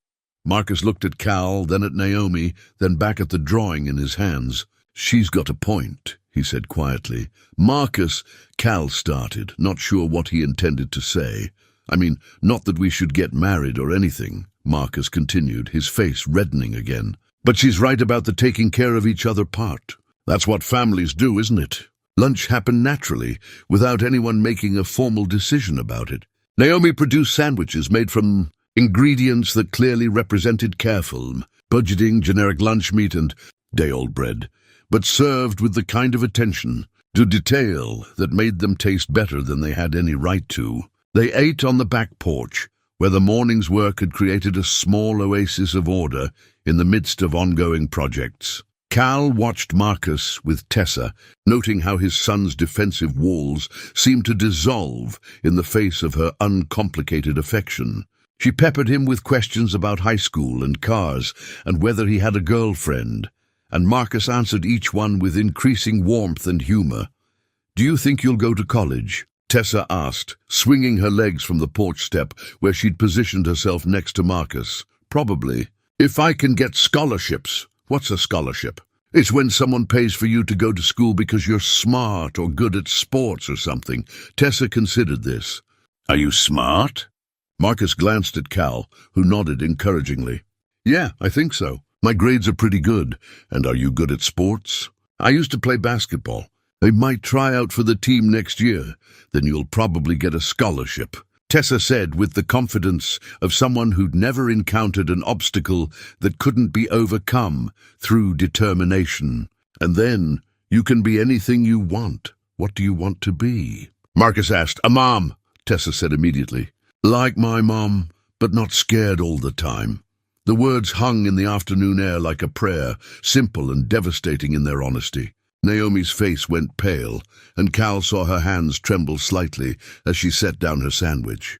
Marcus looked at Cal, then at Naomi, then back at the drawing in his hands. "She's got a point," he said quietly. "Marcus," Cal started, not sure what he intended to say. "I mean, not that we should get married or anything," Marcus continued, his face reddening again. "But she's right about the taking care of each other part. That's what families do, isn't it? Lunch happened naturally, without anyone making a formal decision about it. Naomi produced sandwiches made from ingredients that clearly represented careful, budgeting, generic lunch meat and day-old bread, but served with the kind of attention to detail that made them taste better than they had any right to. They ate on the back porch, where the morning's work had created a small oasis of order in the midst of ongoing projects. Cal watched Marcus with Tessa, noting how his son's defensive walls seemed to dissolve in the face of her uncomplicated affection. She peppered him with questions about high school and cars and whether he had a girlfriend, and Marcus answered each one with increasing warmth and humor. "Do you think you'll go to college?" Tessa asked, swinging her legs from the porch step where she'd positioned herself next to Marcus. "Probably. If I can get scholarships." "What's a scholarship?" "It's when someone pays for you to go to school because you're smart or good at sports or something." Tessa considered this. "Are you smart?" Marcus glanced at Cal, who nodded encouragingly. "Yeah, I think so. My grades are pretty good. And are you good at sports?" "I used to play basketball." "I might try out for the team next year. Then you'll probably get a scholarship," Tessa said with the confidence of someone who'd never encountered an obstacle that couldn't be overcome through determination. "And then you can be anything you want. What do you want to be?" Marcus asked. "A mom," Tessa said immediately. "Like my mom, but not scared all the time." The words hung in the afternoon air like a prayer, simple and devastating in their honesty. Naomi's face went pale, and Cal saw her hands tremble slightly as she set down her sandwich.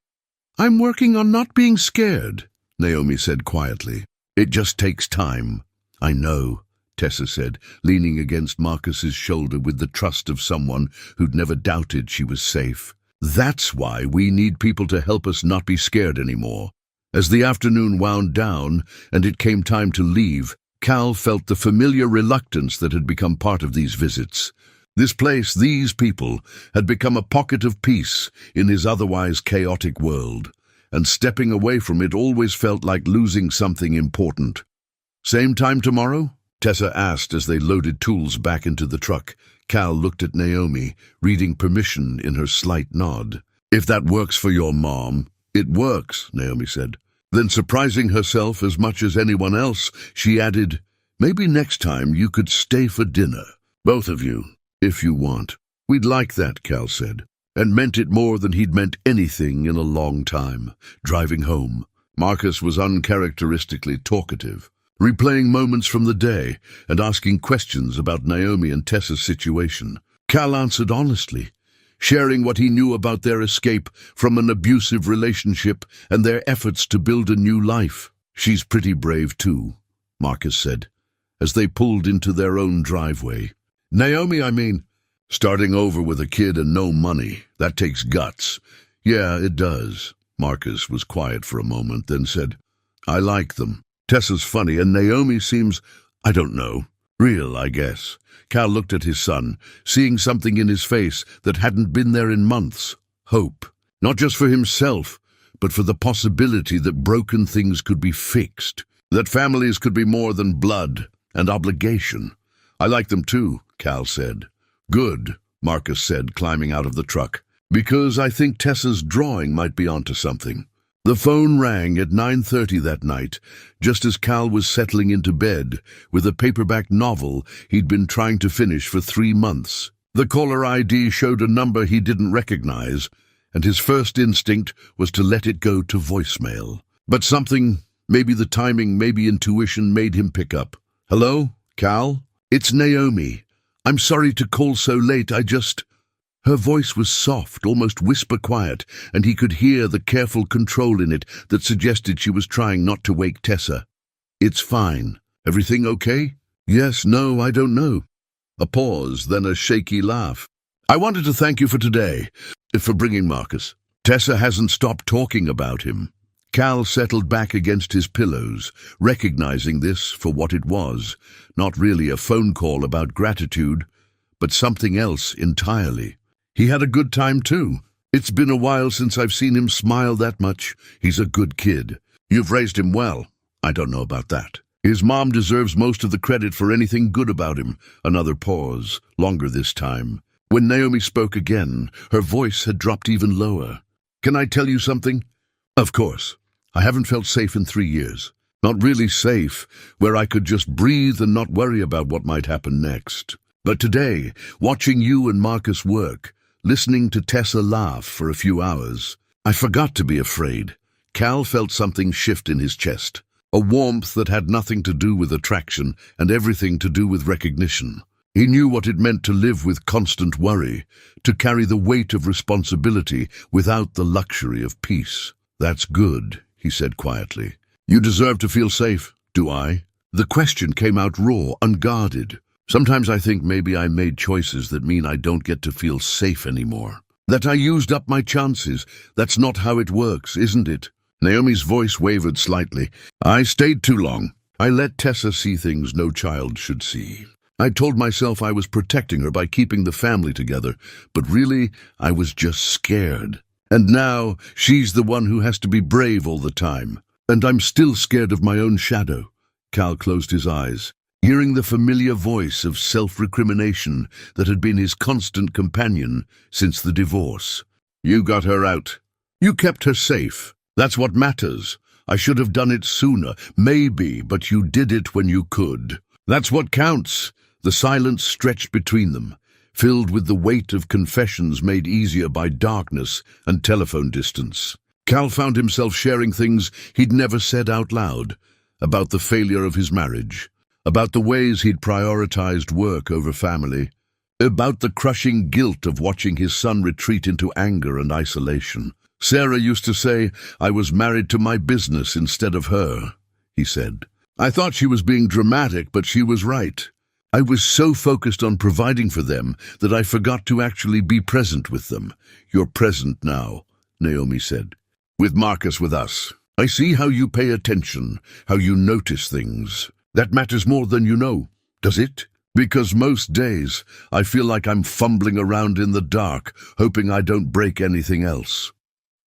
"I'm working on not being scared," Naomi said quietly. "It just takes time." "I know," Tessa said, leaning against Marcus's shoulder with the trust of someone who'd never doubted she was safe. That's why we need people to help us not be scared anymore. As the afternoon wound down and it came time to leave, Cal felt the familiar reluctance that had become part of these visits. This place, these people, had become a pocket of peace in his otherwise chaotic world, and stepping away from it always felt like losing something important. "Same time tomorrow?" Tessa asked as they loaded tools back into the truck. Cal looked at Naomi, reading permission in her slight nod. "If that works for your mom." "It works," Naomi said. Then, surprising herself as much as anyone else, she added, "Maybe next time you could stay for dinner. Both of you, if you want." "We'd like that," Cal said, and meant it more than he'd meant anything in a long time. Driving home, Marcus was uncharacteristically talkative, replaying moments from the day and asking questions about Naomi and Tessa's situation. Cal answered honestly, sharing what he knew about their escape from an abusive relationship and their efforts to build a new life. "She's pretty brave too," Marcus said, as they pulled into their own driveway. "Naomi, I mean, starting over with a kid and no money, that takes guts." "Yeah, it does." Marcus was quiet for a moment, then said, "I like them. Tessa's funny, and Naomi seems, I don't know, real, I guess." Cal looked at his son, seeing something in his face that hadn't been there in months. Hope. Not just for himself, but for the possibility that broken things could be fixed, that families could be more than blood and obligation. "I like them too," Cal said. "Good," Marcus said, climbing out of the truck, "because I think Tessa's drawing might be onto something." The phone rang at 9:30 that night, just as Cal was settling into bed with a paperback novel he'd been trying to finish for 3 months. The caller ID showed a number he didn't recognize, and his first instinct was to let it go to voicemail. But something, maybe the timing, maybe intuition, made him pick up. "Hello, Cal? It's Naomi. I'm sorry to call so late, Her voice was soft, almost whisper-quiet, and he could hear the careful control in it that suggested she was trying not to wake Tessa. "It's fine. Everything okay?" "Yes, no, I don't know." A pause, then a shaky laugh. "I wanted to thank you for today, for bringing Marcus. Tessa hasn't stopped talking about him." Cal settled back against his pillows, recognizing this for what it was, not really a phone call about gratitude, but something else entirely. "He had a good time too. It's been a while since I've seen him smile that much. He's a good kid. You've raised him well." "I don't know about that. His mom deserves most of the credit for anything good about him." Another pause, longer this time. When Naomi spoke again, her voice had dropped even lower. "Can I tell you something?" "Of course. I haven't felt safe in 3 years. Not really safe, where I could just breathe and not worry about what might happen next. But today, watching you and Marcus work, listening to Tessa laugh for a few hours, I forgot to be afraid." Cal felt something shift in his chest, a warmth that had nothing to do with attraction and everything to do with recognition. He knew what it meant to live with constant worry, to carry the weight of responsibility without the luxury of peace. "That's good," he said quietly. "You deserve to feel safe." "Do I?" The question came out raw, unguarded. "Sometimes I think maybe I made choices that mean I don't get to feel safe anymore. That I used up my chances. That's not how it works, isn't it?" Naomi's voice wavered slightly. "I stayed too long. I let Tessa see things no child should see. I told myself I was protecting her by keeping the family together, but really, I was just scared. And now, she's the one who has to be brave all the time. And I'm still scared of my own shadow." Cal closed his eyes, hearing the familiar voice of self-recrimination that had been his constant companion since the divorce. "You got her out. You kept her safe. That's what matters. I should have done it sooner, maybe, but you did it when you could. That's what counts." The silence stretched between them, filled with the weight of confessions made easier by darkness and telephone distance. Cal found himself sharing things he'd never said out loud, about the failure of his marriage, about the ways he'd prioritized work over family, about the crushing guilt of watching his son retreat into anger and isolation. "Sarah used to say I was married to my business instead of her," he said. I thought she was being dramatic, but she was right. I was so focused on providing for them that I forgot to actually be present with them. You're present now, Naomi said. With Marcus with us. I see how you pay attention, how you notice things. That matters more than you know, does it? Because most days I feel like I'm fumbling around in the dark, hoping I don't break anything else.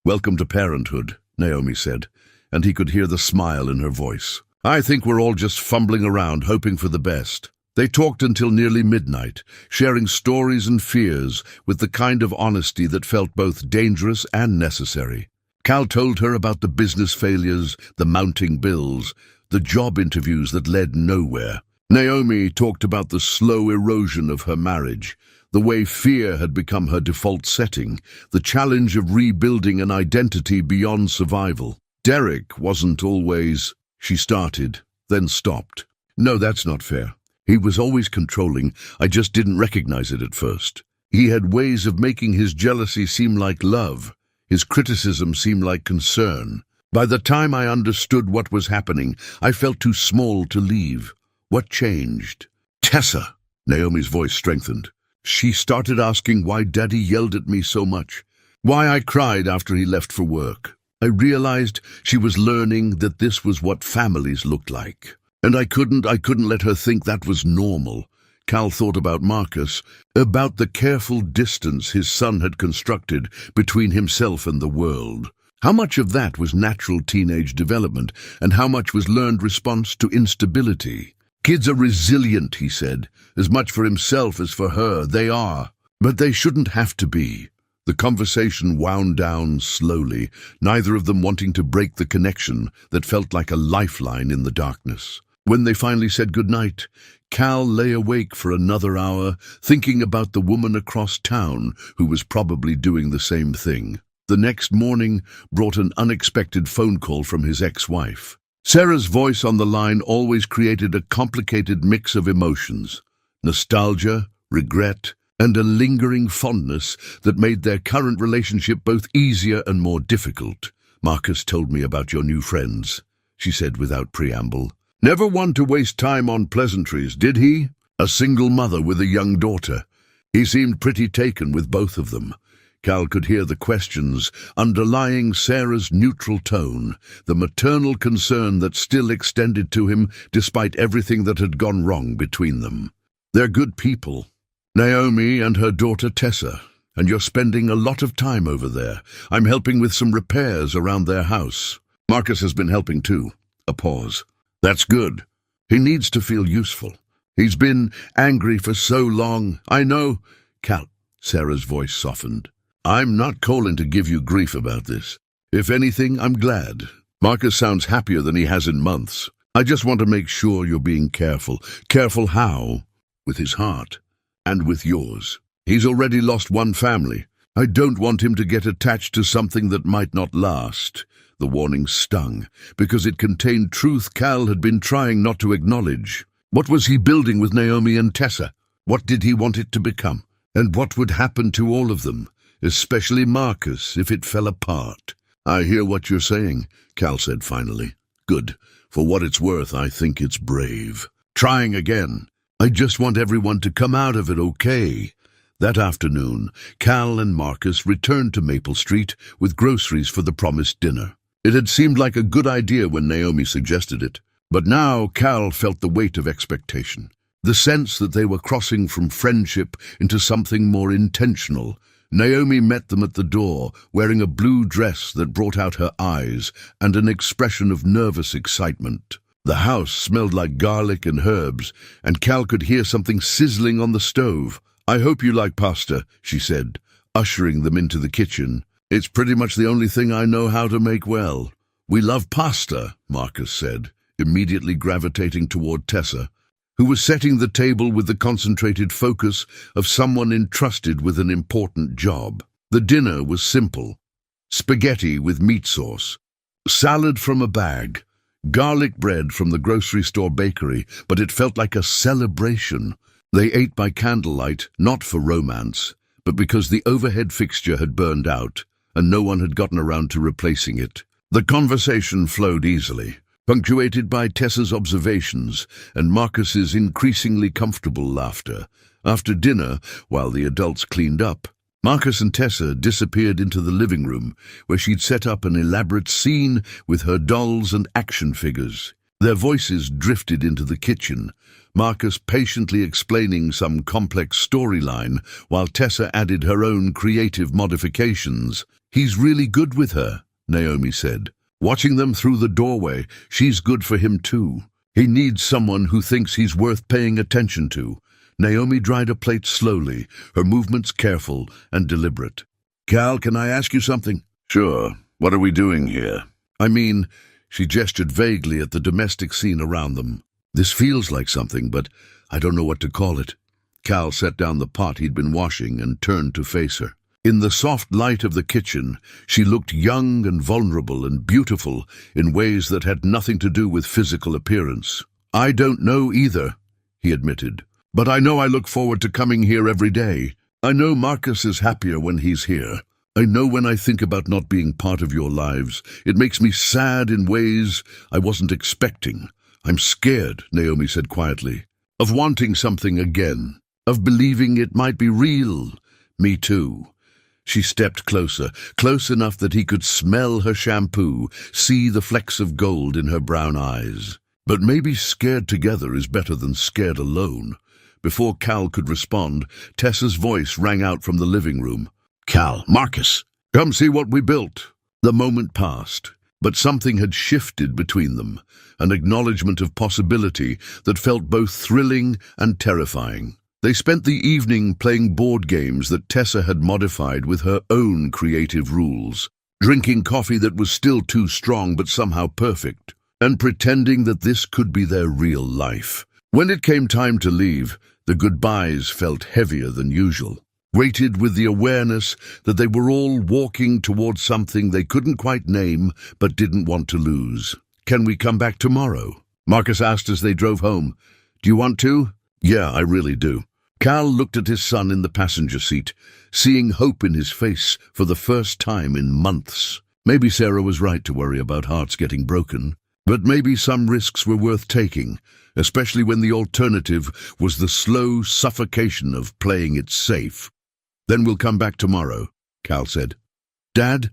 Welcome to parenthood, Naomi said, and he could hear the smile in her voice. I think we're all just fumbling around, hoping for the best. They talked until nearly midnight, sharing stories and fears with the kind of honesty that felt both dangerous and necessary. Cal told her about the business failures, the mounting bills, the job interviews that led nowhere. Naomi talked about the slow erosion of her marriage, the way fear had become her default setting, the challenge of rebuilding an identity beyond survival. Derek wasn't always, she started, then stopped. No, that's not fair. He was always controlling, I just didn't recognize it at first. He had ways of making his jealousy seem like love, his criticism seem like concern. By the time I understood what was happening, I felt too small to leave. What changed? Tessa! Naomi's voice strengthened. She started asking why Daddy yelled at me so much, why I cried after he left for work. I realized she was learning that this was what families looked like. And I couldn't let her think that was normal. Cal thought about Marcus, about the careful distance his son had constructed between himself and the world. How much of that was natural teenage development, and how much was learned response to instability? Kids are resilient, he said, as much for himself as for her. They are. But they shouldn't have to be. The conversation wound down slowly, neither of them wanting to break the connection that felt like a lifeline in the darkness. When they finally said goodnight, Cal lay awake for another hour, thinking about the woman across town who was probably doing the same thing. The next morning brought an unexpected phone call from his ex-wife. Sarah's voice on the line always created a complicated mix of emotions, nostalgia, regret, and a lingering fondness that made their current relationship both easier and more difficult. Marcus told me about your new friends, she said without preamble. Never one to waste time on pleasantries, did he? A single mother with a young daughter. He seemed pretty taken with both of them. Cal could hear the questions underlying Sarah's neutral tone, the maternal concern that still extended to him despite everything that had gone wrong between them. They're good people. Naomi and her daughter Tessa, and you're spending a lot of time over there. I'm helping with some repairs around their house. Marcus has been helping too. A pause. That's good. He needs to feel useful. He's been angry for so long. I know. Cal, Sarah's voice softened. I'm not calling to give you grief about this. If anything, I'm glad. Marcus sounds happier than he has in months. I just want to make sure you're being careful. Careful how? With his heart. And with yours. He's already lost one family. I don't want him to get attached to something that might not last. The warning stung, because it contained truth Cal had been trying not to acknowledge. What was he building with Naomi and Tessa? What did he want it to become? And what would happen to all of them, especially Marcus, if it fell apart? I hear what you're saying, Cal said finally. Good. For what it's worth, I think it's brave. Trying again. I just want everyone to come out of it okay. That afternoon, Cal and Marcus returned to Maple Street with groceries for the promised dinner. It had seemed like a good idea when Naomi suggested it, but now Cal felt the weight of expectation, the sense that they were crossing from friendship into something more intentional. Naomi met them at the door, wearing a blue dress that brought out her eyes and an expression of nervous excitement. The house smelled like garlic and herbs, and Cal could hear something sizzling on the stove. I hope you like pasta, she said, ushering them into the kitchen. It's pretty much the only thing I know how to make well. We love pasta, Marcus said, immediately gravitating toward Tessa, who was setting the table with the concentrated focus of someone entrusted with an important job. The dinner was simple. Spaghetti with meat sauce, salad from a bag, garlic bread from the grocery store bakery, but it felt like a celebration. They ate by candlelight, not for romance, but because the overhead fixture had burned out, and no one had gotten around to replacing it. The conversation flowed easily. punctuated by Tessa's observations and Marcus's increasingly comfortable laughter. After dinner, while the adults cleaned up, Marcus and Tessa disappeared into the living room, where she'd set up an elaborate scene with her dolls and action figures. Their voices drifted into the kitchen, Marcus patiently explaining some complex storyline, while Tessa added her own creative modifications. "He's really good with her," Naomi said. "Watching them through the doorway, she's good for him too. He needs someone who thinks he's worth paying attention to." Naomi dried a plate slowly, her movements careful and deliberate. "Cal, can I ask you something?" "Sure. What are we doing here?" She gestured vaguely at the domestic scene around them. "This feels like something, but I don't know what to call it." Cal set down the pot he'd been washing and turned to face her. In the soft light of the kitchen, she looked young and vulnerable and beautiful in ways that had nothing to do with physical appearance. "I don't know either," he admitted. "But I know I look forward to coming here every day. I know Marcus is happier when he's here. I know when I think about not being part of your lives, it makes me sad in ways I wasn't expecting. I'm scared," Naomi said quietly, "of wanting something again, of believing it might be real. Me too." She stepped closer, close enough that he could smell her shampoo, see the flecks of gold in her brown eyes. "But maybe scared together is better than scared alone." Before Cal could respond, Tessa's voice rang out from the living room. "Cal, Marcus, come see what we built." The moment passed, but something had shifted between them, an acknowledgement of possibility that felt both thrilling and terrifying. They spent the evening playing board games that Tessa had modified with her own creative rules, drinking coffee that was still too strong but somehow perfect, and pretending that this could be their real life. When it came time to leave, the goodbyes felt heavier than usual, weighted with the awareness that they were all walking towards something they couldn't quite name but didn't want to lose. "Can we come back tomorrow?" Marcus asked as they drove home. "Do you want to?" "Yeah, I really do." Cal looked at his son in the passenger seat, seeing hope in his face for the first time in months. Maybe Sarah was right to worry about hearts getting broken, but maybe some risks were worth taking, especially when the alternative was the slow suffocation of playing it safe. "Then we'll come back tomorrow," Cal said. "Dad?"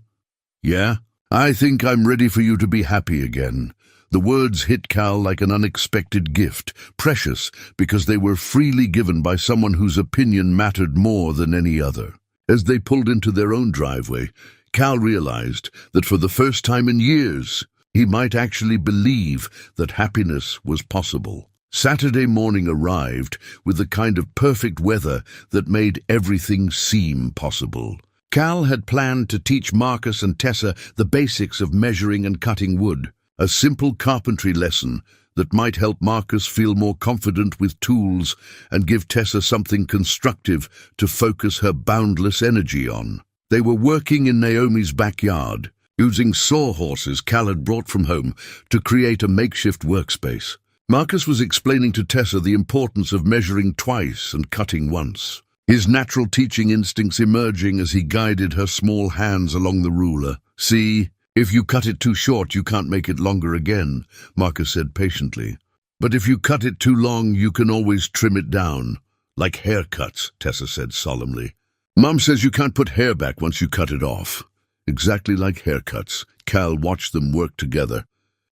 "Yeah? I think I'm ready for you to be happy again." The words hit Cal like an unexpected gift, precious because they were freely given by someone whose opinion mattered more than any other. As they pulled into their own driveway, Cal realized that for the first time in years, he might actually believe that happiness was possible. Saturday morning arrived with the kind of perfect weather that made everything seem possible. Cal had planned to teach Marcus and Tessa the basics of measuring and cutting wood, a simple carpentry lesson that might help Marcus feel more confident with tools and give Tessa something constructive to focus her boundless energy on. They were working in Naomi's backyard, using sawhorses Cal had brought from home to create a makeshift workspace. Marcus was explaining to Tessa the importance of measuring twice and cutting once, his natural teaching instincts emerging as he guided her small hands along the ruler. "See, if you cut it too short, you can't make it longer again," Marcus said patiently. "But if you cut it too long, you can always trim it down. Like haircuts," Tessa said solemnly. "Mom says you can't put hair back once you cut it off." Exactly like haircuts, Cal watched them work together,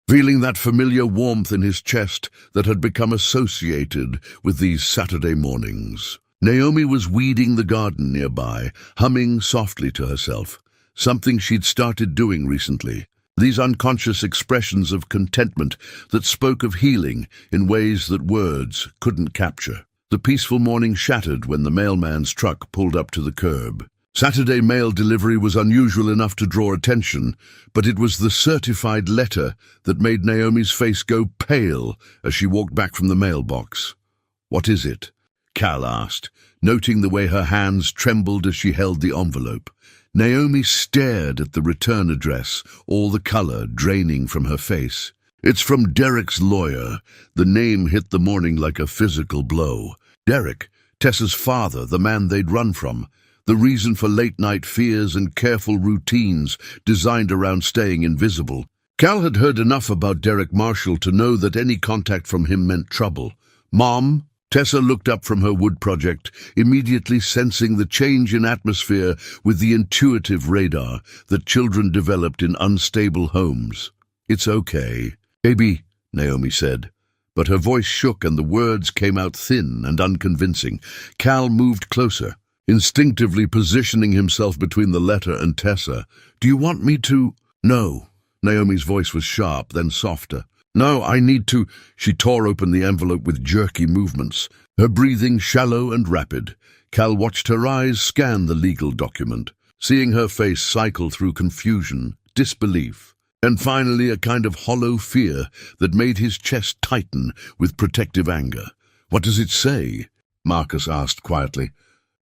feeling that familiar warmth in his chest that had become associated with these Saturday mornings. Naomi was weeding the garden nearby, humming softly to herself, something she'd started doing recently. These unconscious expressions of contentment that spoke of healing in ways that words couldn't capture. The peaceful morning shattered when the mailman's truck pulled up to the curb. Saturday mail delivery was unusual enough to draw attention, but it was the certified letter that made Naomi's face go pale as she walked back from the mailbox. "What is it?" Cal asked, noting the way her hands trembled as she held the envelope. Naomi stared at the return address, all the color draining from her face. "It's from Derek's lawyer." The name hit the morning like a physical blow. Derek, Tessa's father, the man they'd run from, the reason for late-night fears and careful routines designed around staying invisible. Cal had heard enough about Derek Marshall to know that any contact from him meant trouble. "Mom?" Tessa looked up from her wood project, immediately sensing the change in atmosphere with the intuitive radar that children developed in unstable homes. "It's okay, baby," Naomi said. But her voice shook and the words came out thin and unconvincing. Cal moved closer, instinctively positioning himself between the letter and Tessa. "Do you want me to—" "No." Naomi's voice was sharp, then softer. "No, I need to—" She tore open the envelope with jerky movements, her breathing shallow and rapid. Cal watched her eyes scan the legal document, seeing her face cycle through confusion, disbelief, and finally a kind of hollow fear that made his chest tighten with protective anger. "What does it say?" Marcus asked quietly.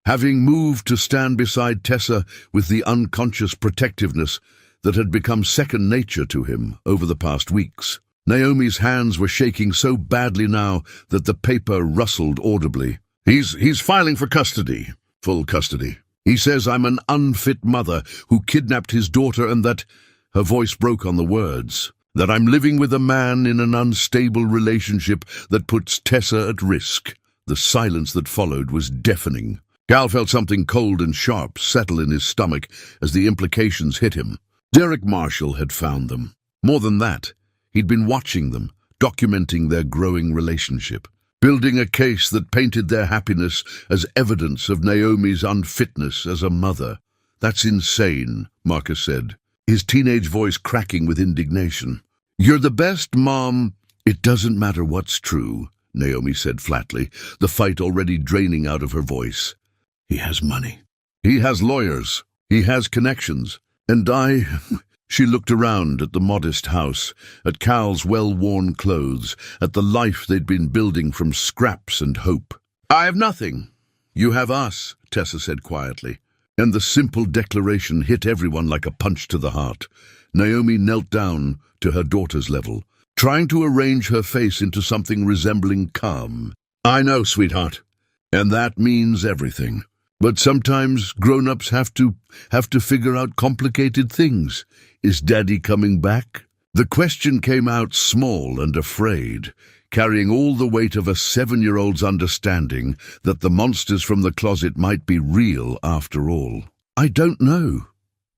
Having moved to stand beside Tessa with the unconscious protectiveness that had become second nature to him over the past weeks. Naomi's hands were shaking so badly now that the paper rustled audibly. He's filing for custody, full custody. He says I'm an unfit mother who kidnapped his daughter and that—" her voice broke on the words, "that I'm living with a man in an unstable relationship that puts Tessa at risk." The silence that followed was deafening. Cal felt something cold and sharp settle in his stomach as the implications hit him. Derek Marshall had found them. More than that, he'd been watching them, documenting their growing relationship, building a case that painted their happiness as evidence of Naomi's unfitness as a mother. "That's insane," Marcus said, his teenage voice cracking with indignation. "You're the best mom—" "It doesn't matter what's true," Naomi said flatly, the fight already draining out of her voice. "He has money. He has lawyers. He has connections. And I—" She looked around at the modest house, at Cal's well-worn clothes, at the life they'd been building from scraps and hope. "I have nothing. You have us," Tessa said quietly. And the simple declaration hit everyone like a punch to the heart. Naomi knelt down to her daughter's level, trying to arrange her face into something resembling calm. "I know, sweetheart, and that means everything. But sometimes grown-ups have to figure out complicated things. Is Daddy coming back?" The question came out small and afraid, carrying all the weight of a 7-year-old's understanding that the monsters from the closet might be real after all. "I don't know,"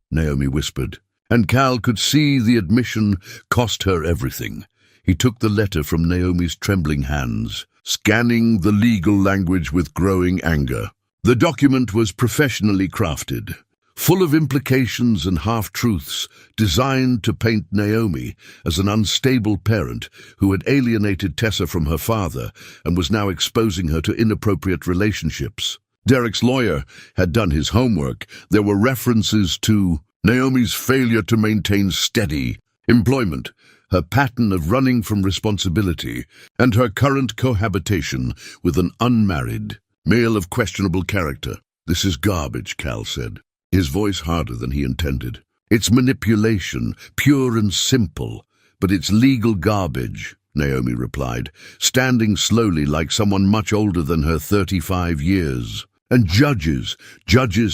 Naomi whispered, and Cal could see the admission cost her everything. He took the letter from Naomi's trembling hands, scanning the legal language with growing anger. The document was professionally crafted, full of implications and half-truths designed to paint Naomi as an unstable parent who had alienated Tessa from her father and was now exposing her to inappropriate relationships. Derek's lawyer had done his homework. There were references to Naomi's failure to maintain steady employment, her pattern of running from responsibility, and her current cohabitation with an unmarried male of questionable character. "This is garbage," Cal said, his voice harder than he intended. "It's manipulation, pure and simple, but it's legal garbage," Naomi replied, standing slowly like someone much older than her 35 years. "And judges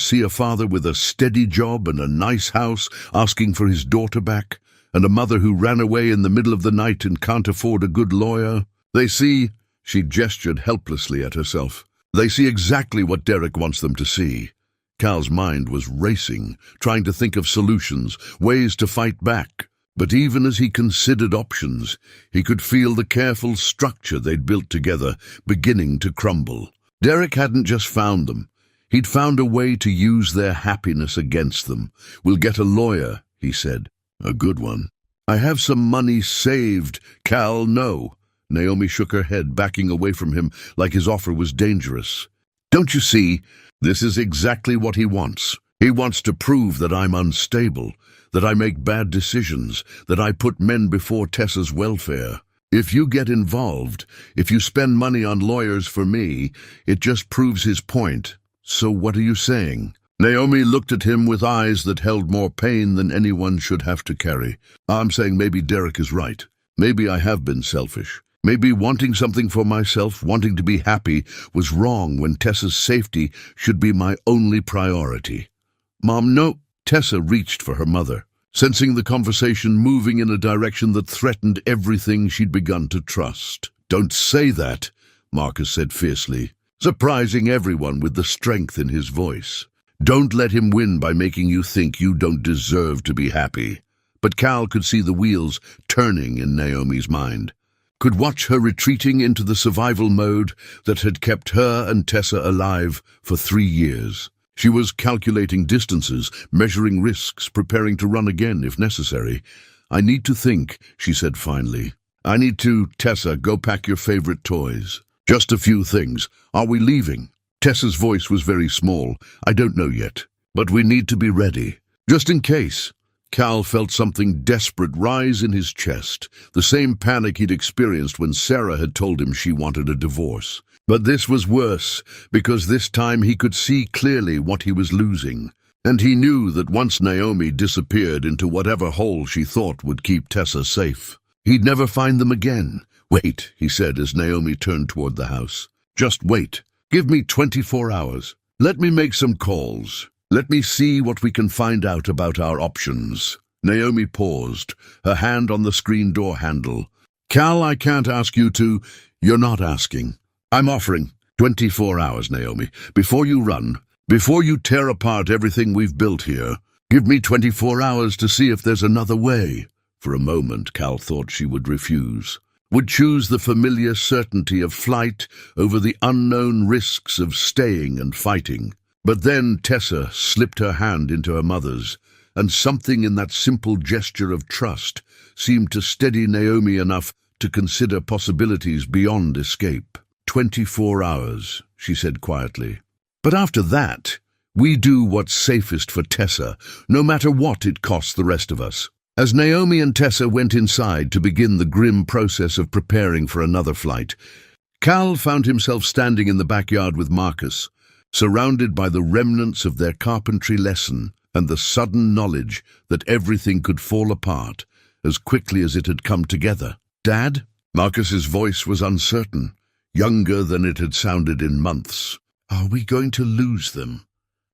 see a father with a steady job and a nice house asking for his daughter back, and a mother who ran away in the middle of the night and can't afford a good lawyer. They see—" She gestured helplessly at herself. "They see exactly what Derek wants them to see." Cal's mind was racing, trying to think of solutions, ways to fight back. But even as he considered options, he could feel the careful structure they'd built together beginning to crumble. Derek hadn't just found them. He'd found a way to use their happiness against them. "We'll get a lawyer," he said. "A good one." "I have some money saved." "Cal, no." Naomi shook her head, backing away from him like his offer was dangerous. "Don't you see? This is exactly what he wants. He wants to prove that I'm unstable, that I make bad decisions, that I put men before Tessa's welfare. If you get involved, if you spend money on lawyers for me, it just proves his point. So what are you saying?" Naomi looked at him with eyes that held more pain than anyone should have to carry. "I'm saying maybe Derek is right. Maybe I have been selfish. Maybe wanting something for myself, wanting to be happy, was wrong when Tessa's safety should be my only priority." "Mom, no." Tessa reached for her mother. sensing the conversation moving in a direction that threatened everything she'd begun to trust. "Don't say that," Marcus said fiercely, surprising everyone with the strength in his voice. "Don't let him win by making you think you don't deserve to be happy." But Cal could see the wheels turning in Naomi's mind, could watch her retreating into the survival mode that had kept her and Tessa alive for 3 years. She was calculating distances, measuring risks, preparing to run again if necessary. "I need to think," she said finally. "I need to, Tessa, go pack your favorite toys. Just a few things. Are we leaving?" Tessa's voice was very small. "I don't know yet, but we need to be ready. Just in case." Cal felt something desperate rise in his chest, the same panic he'd experienced when Sarah had told him she wanted a divorce. But this was worse, because this time he could see clearly what he was losing. And he knew that once Naomi disappeared into whatever hole she thought would keep Tessa safe, he'd never find them again. "Wait," he said as Naomi turned toward the house. "Just wait. Give me 24 hours. Let me make some calls. Let me see what we can find out about our options." Naomi paused, her hand on the screen door handle. "Cal, I can't ask you to—" "You're not asking. I'm offering 24 hours, Naomi. Before you run, before you tear apart everything we've built here, give me 24 hours to see if there's another way." For a moment, Cal thought she would refuse, would choose the familiar certainty of flight over the unknown risks of staying and fighting. But then Tessa slipped her hand into her mother's, and something in that simple gesture of trust seemed to steady Naomi enough to consider possibilities beyond escape. 24 hours, she said quietly. "But after that, we do what's safest for Tessa, no matter what it costs the rest of us." As Naomi and Tessa went inside to begin the grim process of preparing for another flight, Cal found himself standing in the backyard with Marcus, surrounded by the remnants of their carpentry lesson and the sudden knowledge that everything could fall apart as quickly as it had come together. "Dad?" Marcus's voice was uncertain, younger than it had sounded in months. "Are we going to lose them?"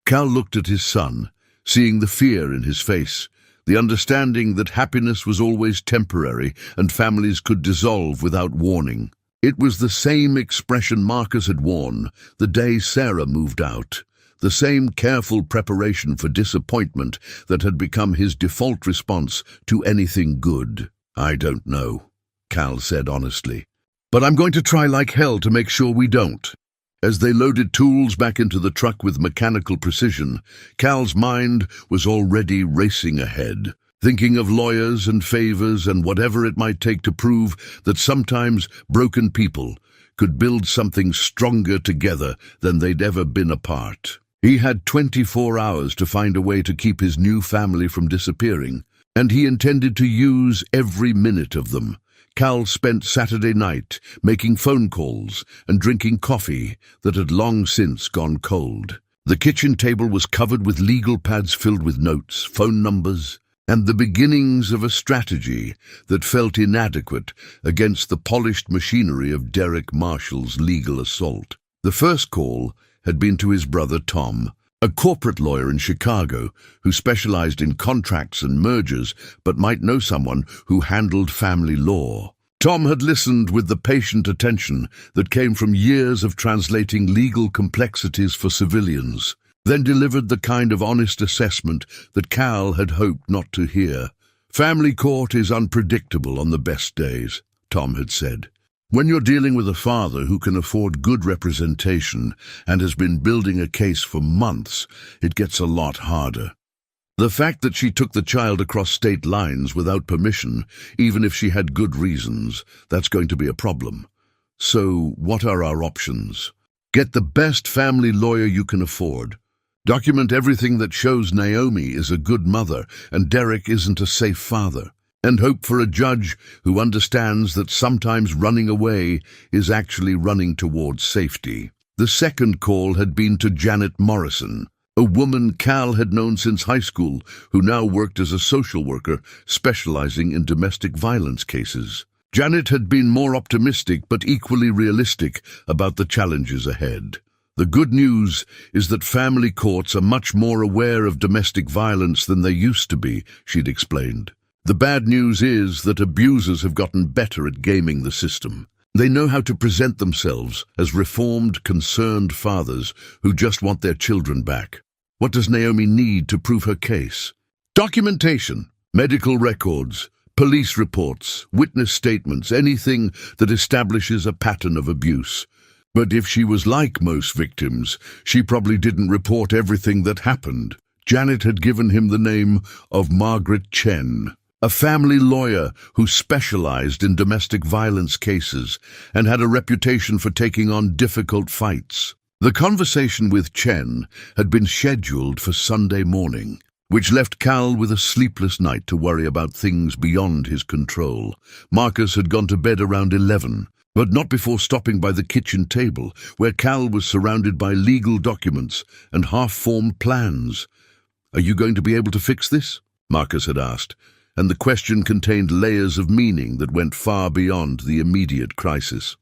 Cal looked at his son, seeing the fear in his face, the understanding that happiness was always temporary and families could dissolve without warning. It was the same expression Marcus had worn the day Sarah moved out, the same careful preparation for disappointment that had become his default response to anything good. "I don't know," Cal said honestly, "but I'm going to try like hell to make sure we don't." As they loaded tools back into the truck with mechanical precision, Cal's mind was already racing ahead, thinking of lawyers and favors and whatever it might take to prove that sometimes broken people could build something stronger together than they'd ever been apart. He had 24 hours to find a way to keep his new family from disappearing, and he intended to use every minute of them. Cal spent Saturday night making phone calls and drinking coffee that had long since gone cold. The kitchen table was covered with legal pads filled with notes, phone numbers, and the beginnings of a strategy that felt inadequate against the polished machinery of Derek Marshall's legal assault. The first call had been to his brother Tom, a corporate lawyer in Chicago who specialized in contracts and mergers but might know someone who handled family law. Tom had listened with the patient attention that came from years of translating legal complexities for civilians, then delivered the kind of honest assessment that Cal had hoped not to hear. "Family court is unpredictable on the best days," Tom had said. "When you're dealing with a father who can afford good representation and has been building a case for months, it gets a lot harder." The fact that she took the child across state lines without permission, even if she had good reasons, that's going to be a problem. So, what are our options? Get the best family lawyer you can afford. Document everything that shows Naomi is a good mother and Derek isn't a safe father. And hope for a judge who understands that sometimes running away is actually running towards safety. The second call had been to Janet Morrison, a woman Cal had known since high school who now worked as a social worker specializing in domestic violence cases. Janet had been more optimistic but equally realistic about the challenges ahead. The good news is that family courts are much more aware of domestic violence than they used to be, she'd explained. The bad news is that abusers have gotten better at gaming the system. They know how to present themselves as reformed, concerned fathers who just want their children back. What does Naomi need to prove her case? Documentation, medical records, police reports, witness statements, anything that establishes a pattern of abuse. But if she was like most victims, she probably didn't report everything that happened. Janet had given him the name of Margaret Chen, a family lawyer who specialized in domestic violence cases and had a reputation for taking on difficult fights. The conversation with Chen had been scheduled for Sunday morning, which left Cal with a sleepless night to worry about things beyond his control. Marcus had gone to bed around 11, but not before stopping by the kitchen table, where Cal was surrounded by legal documents and half-formed plans. "Are you going to be able to fix this?" Marcus had asked, and the question contained layers of meaning that went far beyond the immediate crisis.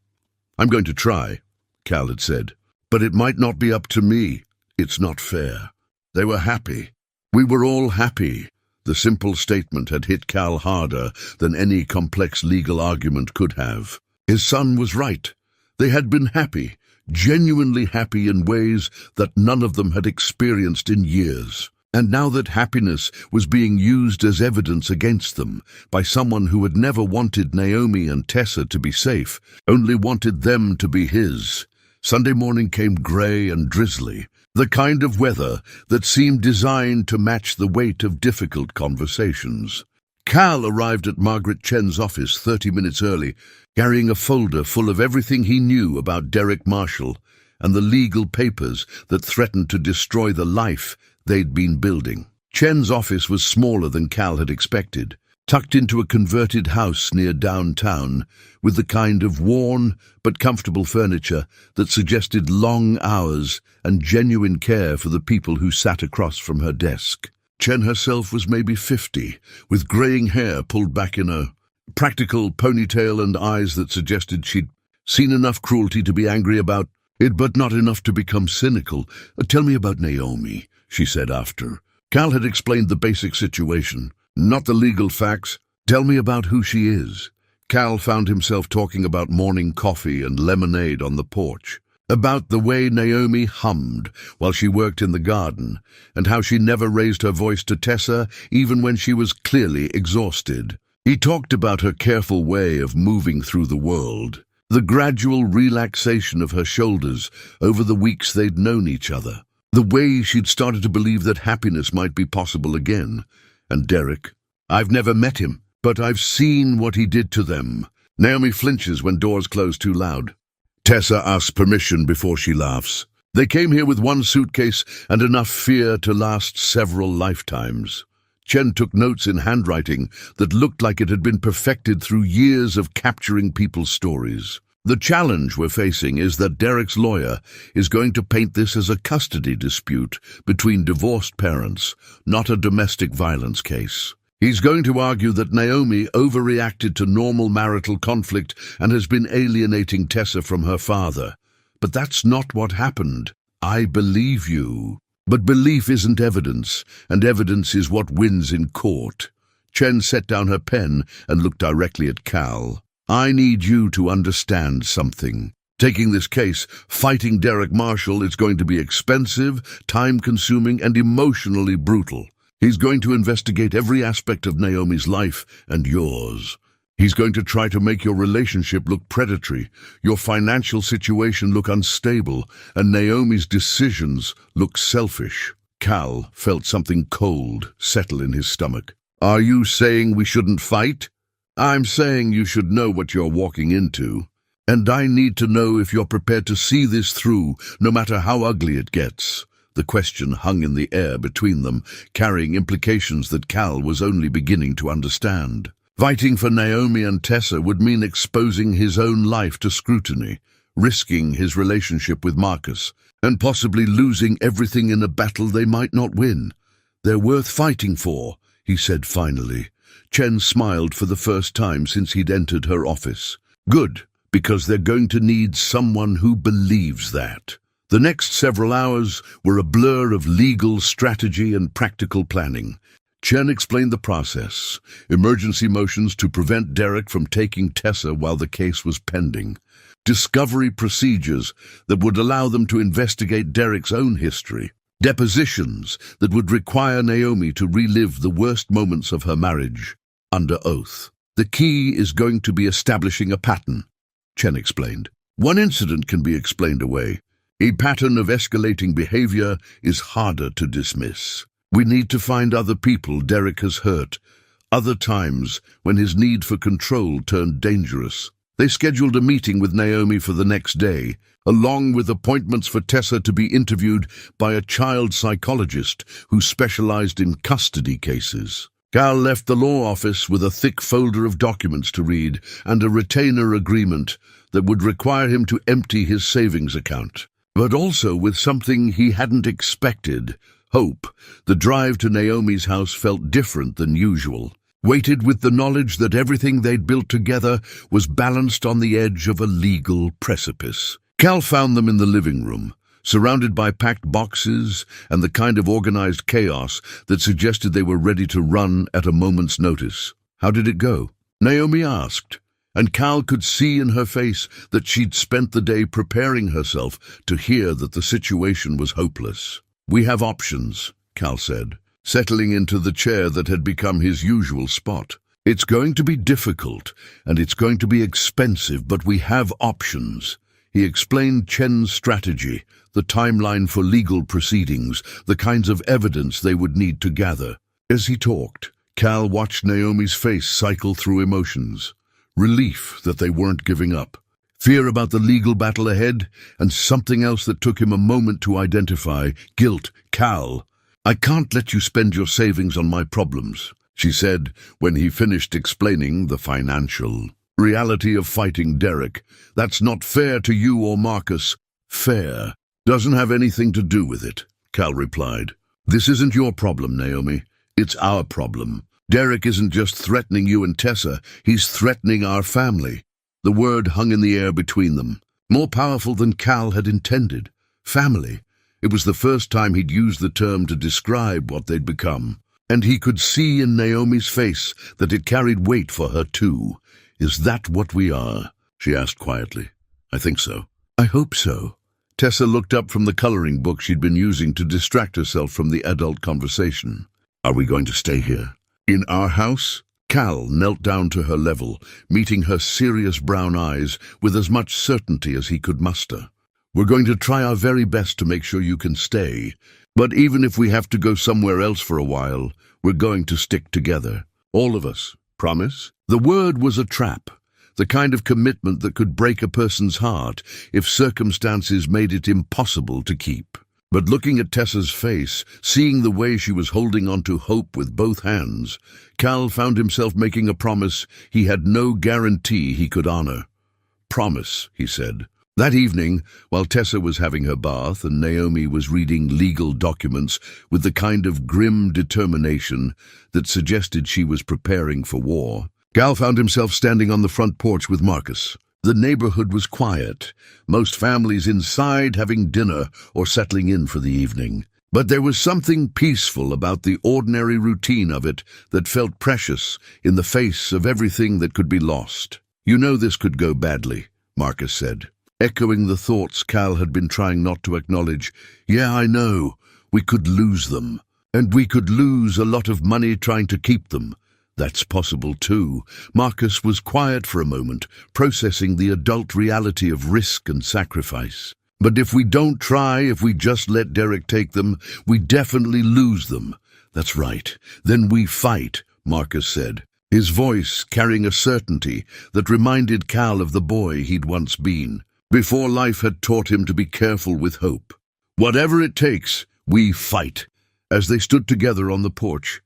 "I'm going to try," Cal had said, "but it might not be up to me. It's not fair." They were happy. We were all happy. The simple statement had hit Cal harder than any complex legal argument could have. His son was right. They had been happy, genuinely happy in ways that none of them had experienced in years. And now that happiness was being used as evidence against them by someone who had never wanted Naomi and Tessa to be safe, only wanted them to be his. Sunday morning came grey and drizzly, the kind of weather that seemed designed to match the weight of difficult conversations. Cal arrived at Margaret Chen's office 30 minutes early, carrying a folder full of everything he knew about Derek Marshall and the legal papers that threatened to destroy the life they'd been building. Chen's office was smaller than Cal had expected, tucked into a converted house near downtown, with the kind of worn but comfortable furniture that suggested long hours and genuine care for the people who sat across from her desk. Chen herself was maybe 50, with greying hair pulled back in a practical ponytail and eyes that suggested she'd seen enough cruelty to be angry about it, but not enough to become cynical. "Tell me about Naomi," she said after. Cal had explained the basic situation, not the legal facts. "Tell me about who she is." Cal found himself talking about morning coffee and lemonade on the porch, about the way Naomi hummed while she worked in the garden, and how she never raised her voice to Tessa even when she was clearly exhausted. He talked about her careful way of moving through the world, the gradual relaxation of her shoulders over the weeks they'd known each other, the way she'd started to believe that happiness might be possible again. And Derek, "I've never met him, but I've seen what he did to them." Naomi flinches when doors close too loud. Tessa asks permission before she laughs. "They came here with one suitcase and enough fear to last several lifetimes." Chen took notes in handwriting that looked like it had been perfected through years of capturing people's stories. "The challenge we're facing is that Derek's lawyer is going to paint this as a custody dispute between divorced parents, not a domestic violence case. He's going to argue that Naomi overreacted to normal marital conflict and has been alienating Tessa from her father. But that's not what happened. I believe you. But belief isn't evidence, and evidence is what wins in court." Chen set down her pen and looked directly at Cal. "I need you to understand something. Taking this case, fighting Derek Marshall, is going to be expensive, time-consuming, and emotionally brutal. He's going to investigate every aspect of Naomi's life and yours. He's going to try to make your relationship look predatory, your financial situation look unstable, and Naomi's decisions look selfish." Cal felt something cold settle in his stomach. "Are you saying we shouldn't fight?" "I'm saying you should know what you're walking into. And I need to know if you're prepared to see this through, no matter how ugly it gets." The question hung in the air between them, carrying implications that Cal was only beginning to understand. Fighting for Naomi and Tessa would mean exposing his own life to scrutiny, risking his relationship with Marcus, and possibly losing everything in a battle they might not win. "They're worth fighting for," he said finally. Chen smiled for the first time since he'd entered her office. "Good, because they're going to need someone who believes that." The next several hours were a blur of legal strategy and practical planning. Chen explained the process: emergency motions to prevent Derek from taking Tessa while the case was pending, discovery procedures that would allow them to investigate Derek's own history, depositions that would require Naomi to relive the worst moments of her marriage under oath. The key is going to be establishing a pattern, Chen explained. One incident can be explained away. A pattern of escalating behavior is harder to dismiss. We need to find other people Derek has hurt, other times when his need for control turned dangerous. They scheduled a meeting with Naomi for the next day, along with appointments for Tessa to be interviewed by a child psychologist who specialized in custody cases. Cal left the law office with a thick folder of documents to read and a retainer agreement that would require him to empty his savings account. But also with something he hadn't expected: hope. The drive to Naomi's house felt different than usual, weighted with the knowledge that everything they'd built together was balanced on the edge of a legal precipice. Cal found them in the living room, surrounded by packed boxes and the kind of organized chaos that suggested they were ready to run at a moment's notice. "How did it go?" Naomi asked, and Cal could see in her face that she'd spent the day preparing herself to hear that the situation was hopeless. "We have options," Cal said, settling into the chair that had become his usual spot. "It's going to be difficult, and it's going to be expensive, but we have options." He explained Chen's strategy, the timeline for legal proceedings, the kinds of evidence they would need to gather. As he talked, Cal watched Naomi's face cycle through emotions: relief that they weren't giving up, fear about the legal battle ahead, and something else that took him a moment to identify: guilt. "Cal, I can't let you spend your savings on my problems," she said when he finished explaining the financial reality of fighting Derek. "That's not fair to you or Marcus." "Fair doesn't have anything to do with it," Cal replied. "This isn't your problem, Naomi. It's our problem. Derek isn't just threatening you and Tessa, he's threatening our family." The word hung in the air between them, more powerful than Cal had intended. Family. It was the first time he'd used the term to describe what they'd become, and he could see in Naomi's face that it carried weight for her too. "Is that what we are?" she asked quietly. "I think so." "I hope so." Tessa looked up from the coloring book she'd been using to distract herself from the adult conversation. "Are we going to stay here? In our house?" Cal knelt down to her level, meeting her serious brown eyes with as much certainty as he could muster. "We're going to try our very best to make sure you can stay, but even if we have to go somewhere else for a while, we're going to stick together. All of us. Promise?" The word was a trap, the kind of commitment that could break a person's heart if circumstances made it impossible to keep. But looking at Tessa's face, seeing the way she was holding on to hope with both hands, Cal found himself making a promise he had no guarantee he could honor. "Promise," he said. That evening, while Tessa was having her bath and Naomi was reading legal documents with the kind of grim determination that suggested she was preparing for war, Cal found himself standing on the front porch with Marcus. The neighborhood was quiet, most families inside having dinner or settling in for the evening. But there was something peaceful about the ordinary routine of it that felt precious in the face of everything that could be lost. "You know this could go badly," Marcus said, echoing the thoughts Cal had been trying not to acknowledge. "Yeah, I know. We could lose them. And we could lose a lot of money trying to keep them." "That's possible too." Marcus was quiet for a moment, processing the adult reality of risk and sacrifice. "But if we don't try, if we just let Derek take them, we definitely lose them." "That's right. Then we fight," Marcus said, his voice carrying a certainty that reminded Cal of the boy he'd once been, before life had taught him to be careful with hope. "Whatever it takes, we fight." As they stood together on the porch,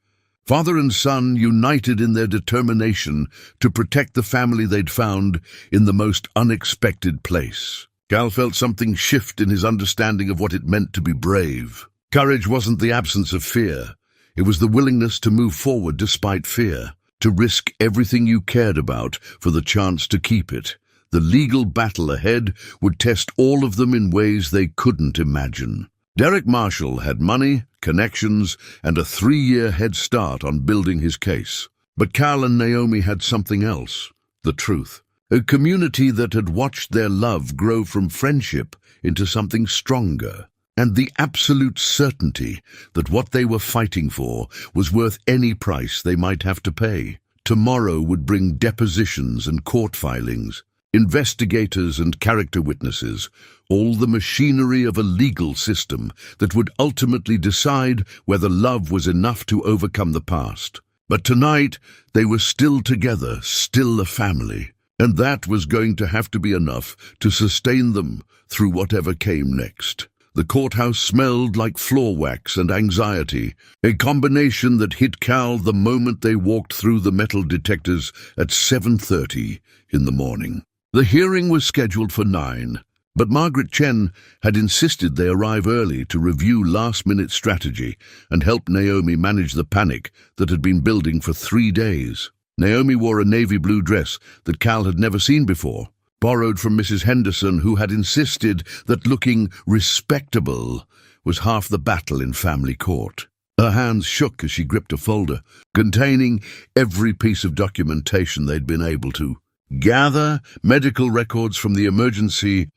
father and son united in their determination to protect the family they'd found in the most unexpected place. Cal felt something shift in his understanding of what it meant to be brave. Courage wasn't the absence of fear. It was the willingness to move forward despite fear, to risk everything you cared about for the chance to keep it. The legal battle ahead would test all of them in ways they couldn't imagine. Derek Marshall had money, connections, and a 3-year head start on building his case. But Cal and Naomi had something else: the truth. A community that had watched their love grow from friendship into something stronger, and the absolute certainty that what they were fighting for was worth any price they might have to pay. Tomorrow would bring depositions and court filings, investigators and character witnesses, all the machinery of a legal system that would ultimately decide whether love was enough to overcome the past. But tonight, they were still together, still a family. And that was going to have to be enough to sustain them through whatever came next. The courthouse smelled like floor wax and anxiety, a combination that hit Cal the moment they walked through the metal detectors at 7:30 in the morning. The hearing was scheduled for 9, but Margaret Chen had insisted they arrive early to review last-minute strategy and help Naomi manage the panic that had been building for 3 days. Naomi wore a navy blue dress that Cal had never seen before, borrowed from Mrs. Henderson, who had insisted that looking respectable was half the battle in family court. Her hands shook as she gripped a folder containing every piece of documentation they'd been able to gather: medical records from the emergency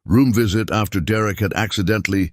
room visit after Derek had accidentally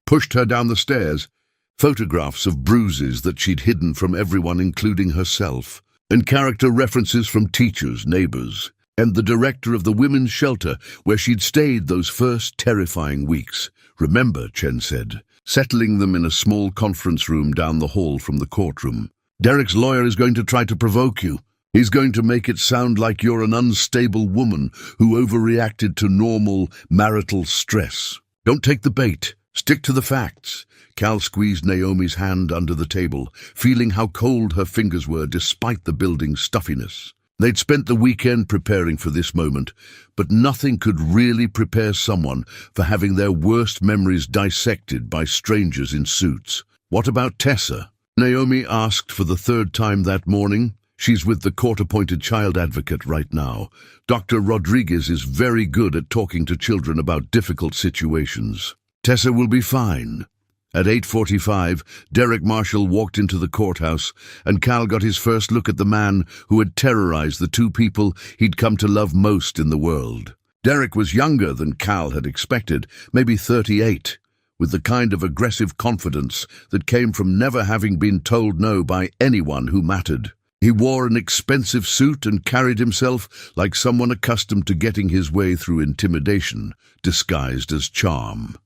pushed her down the stairs, photographs of bruises that she'd hidden from everyone, including herself, and character references from teachers, neighbors, and the director of the women's shelter where she'd stayed those first terrifying weeks. "Remember," Chen said, settling them in a small conference room down the hall from the courtroom, "Derek's lawyer is going to try to provoke you. He's going to make it sound like you're an unstable woman who overreacted to normal marital stress. Don't take the bait. Stick to the facts." Cal squeezed Naomi's hand under the table, feeling how cold her fingers were despite the building's stuffiness. They'd spent the weekend preparing for this moment, but nothing could really prepare someone for having their worst memories dissected by strangers in suits. "What about Tessa?" Naomi asked for the 3rd time that morning. "She's with the court-appointed child advocate right now. Dr. Rodriguez is very good at talking to children about difficult situations. Tessa will be fine." At 8:45, Derek Marshall walked into the courthouse, and Cal got his first look at the man who had terrorized the 2 people he'd come to love most in the world. Derek was younger than Cal had expected, maybe 38, with the kind of aggressive confidence that came from never having been told no by anyone who mattered. He wore an expensive suit and carried himself like someone accustomed to getting his way through intimidation, disguised as charm.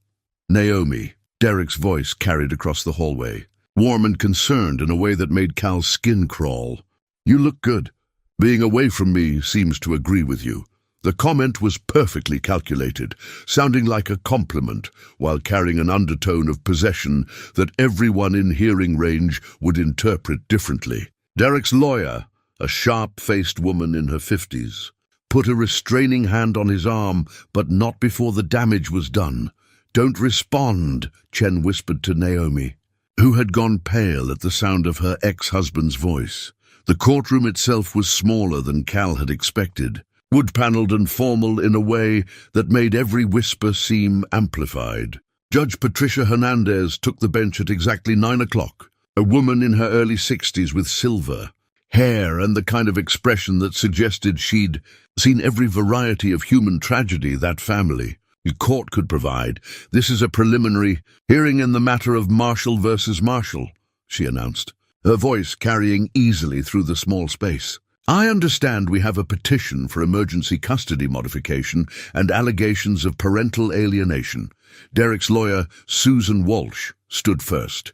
"Naomi," Derek's voice carried across the hallway, warm and concerned in a way that made Cal's skin crawl. "You look good. Being away from me seems to agree with you." The comment was perfectly calculated, sounding like a compliment, while carrying an undertone of possession that everyone in hearing range would interpret differently. Derek's lawyer, a sharp-faced woman in her 50s, put a restraining hand on his arm, but not before the damage was done. "Don't respond," Chen whispered to Naomi, who had gone pale at the sound of her ex-husband's voice. The courtroom itself was smaller than Cal had expected, wood-paneled and formal in a way that made every whisper seem amplified. Judge Patricia Hernandez took the bench at exactly 9 o'clock, a woman in her early 60s with silver hair and the kind of expression that suggested she'd seen every variety of human tragedy that family, the court could provide. "This is a preliminary hearing in the matter of Marshall versus Marshall," she announced, her voice carrying easily through the small space. "I understand we have a petition for emergency custody modification and allegations of parental alienation." Derek's lawyer, Susan Walsh, stood first.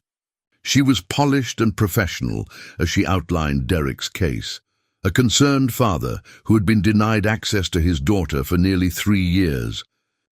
She was polished and professional as she outlined Derek's case. A concerned father who had been denied access to his daughter for nearly 3 years.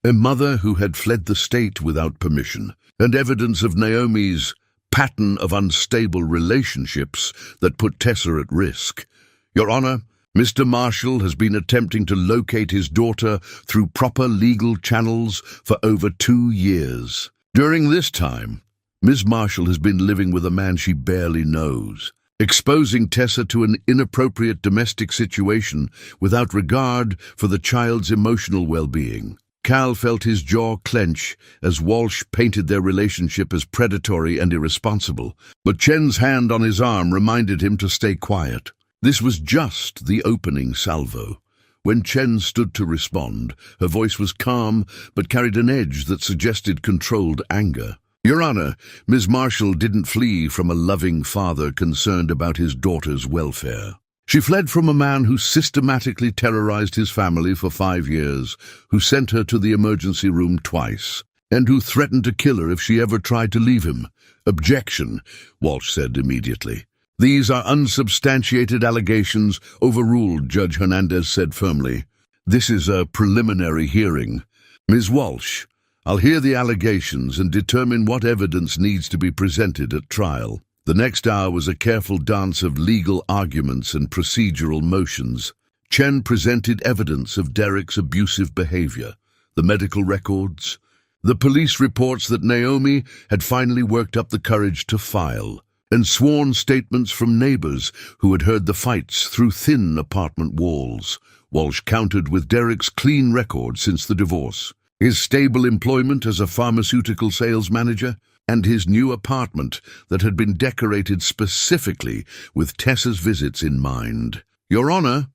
A mother who had fled the state without permission, and evidence of Naomi's pattern of unstable relationships that put Tessa at risk. "Your Honor, Mr. Marshall has been attempting to locate his daughter through proper legal channels for over 2 years. During this time, Ms. Marshall has been living with a man she barely knows. exposing Tessa to an inappropriate domestic situation without regard for the child's emotional well-being. Cal felt his jaw clench as Walsh painted their relationship as predatory and irresponsible, but Chen's hand on his arm reminded him to stay quiet. This was just the opening salvo. When Chen stood to respond, her voice was calm but carried an edge that suggested controlled anger. "Your Honor, Ms. Marshall didn't flee from a loving father concerned about his daughter's welfare. She fled from a man who systematically terrorized his family for 5 years, who sent her to the emergency room twice, and who threatened to kill her if she ever tried to leave him." "Objection," Walsh said immediately. "These are unsubstantiated allegations," overruled Judge Hernandez said firmly. "This is a preliminary hearing. Ms. Walsh, I'll hear the allegations and determine what evidence needs to be presented at trial." The next hour was a careful dance of legal arguments and procedural motions. Chen presented evidence of Derek's abusive behavior, the medical records, the police reports that Naomi had finally worked up the courage to file, and sworn statements from neighbors who had heard the fights through thin apartment walls. Walsh countered with Derek's clean record since the divorce, his stable employment as a pharmaceutical sales manager, and his new apartment that had been decorated specifically with Tessa's visits in mind. "Your Honor,"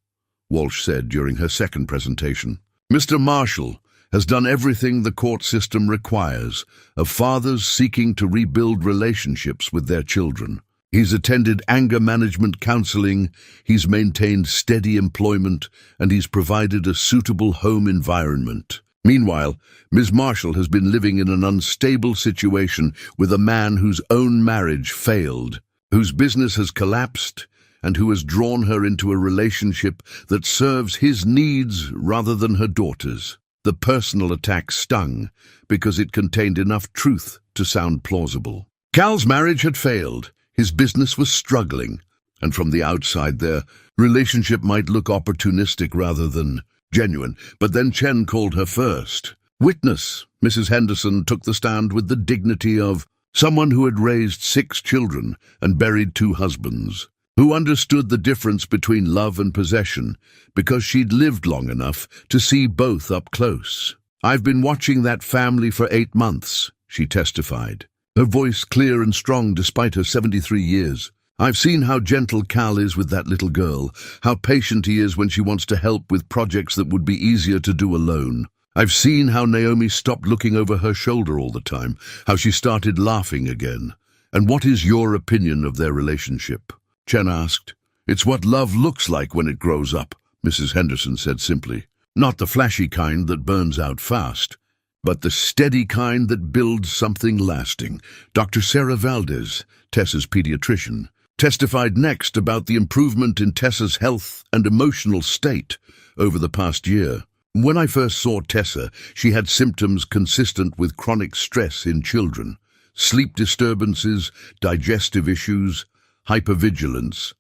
Walsh said during her second presentation, "Mr. Marshall has done everything the court system requires of fathers seeking to rebuild relationships with their children. He's attended anger management counseling, he's maintained steady employment, and he's provided a suitable home environment. Meanwhile, Ms. Marshall has been living in an unstable situation with a man whose own marriage failed, whose business has collapsed, and who has drawn her into a relationship that serves his needs rather than her daughter's." The personal attack stung because it contained enough truth to sound plausible. Cal's marriage had failed, his business was struggling, and from the outside their relationship might look opportunistic rather than genuine, but then Chen called her first. Witness, Mrs. Henderson took the stand with the dignity of someone who had raised 6 children and buried 2 husbands, who understood the difference between love and possession because she'd lived long enough to see both up close. "I've been watching that family for 8 months, she testified, her voice clear and strong despite her 73 years. "I've seen how gentle Cal is with that little girl, how patient he is when she wants to help with projects that would be easier to do alone. I've seen how Naomi stopped looking over her shoulder all the time, how she started laughing again. And what is your opinion of their relationship?" Chen asked. "It's what love looks like when it grows up," Mrs. Henderson said simply. "Not the flashy kind that burns out fast, but the steady kind that builds something lasting." Dr. Sarah Valdez, Tessa's pediatrician, testified next about the improvement in Tessa's health and emotional state over the past year. "When I first saw Tessa, she had symptoms consistent with chronic stress in children, sleep disturbances, digestive issues, hypervigilance.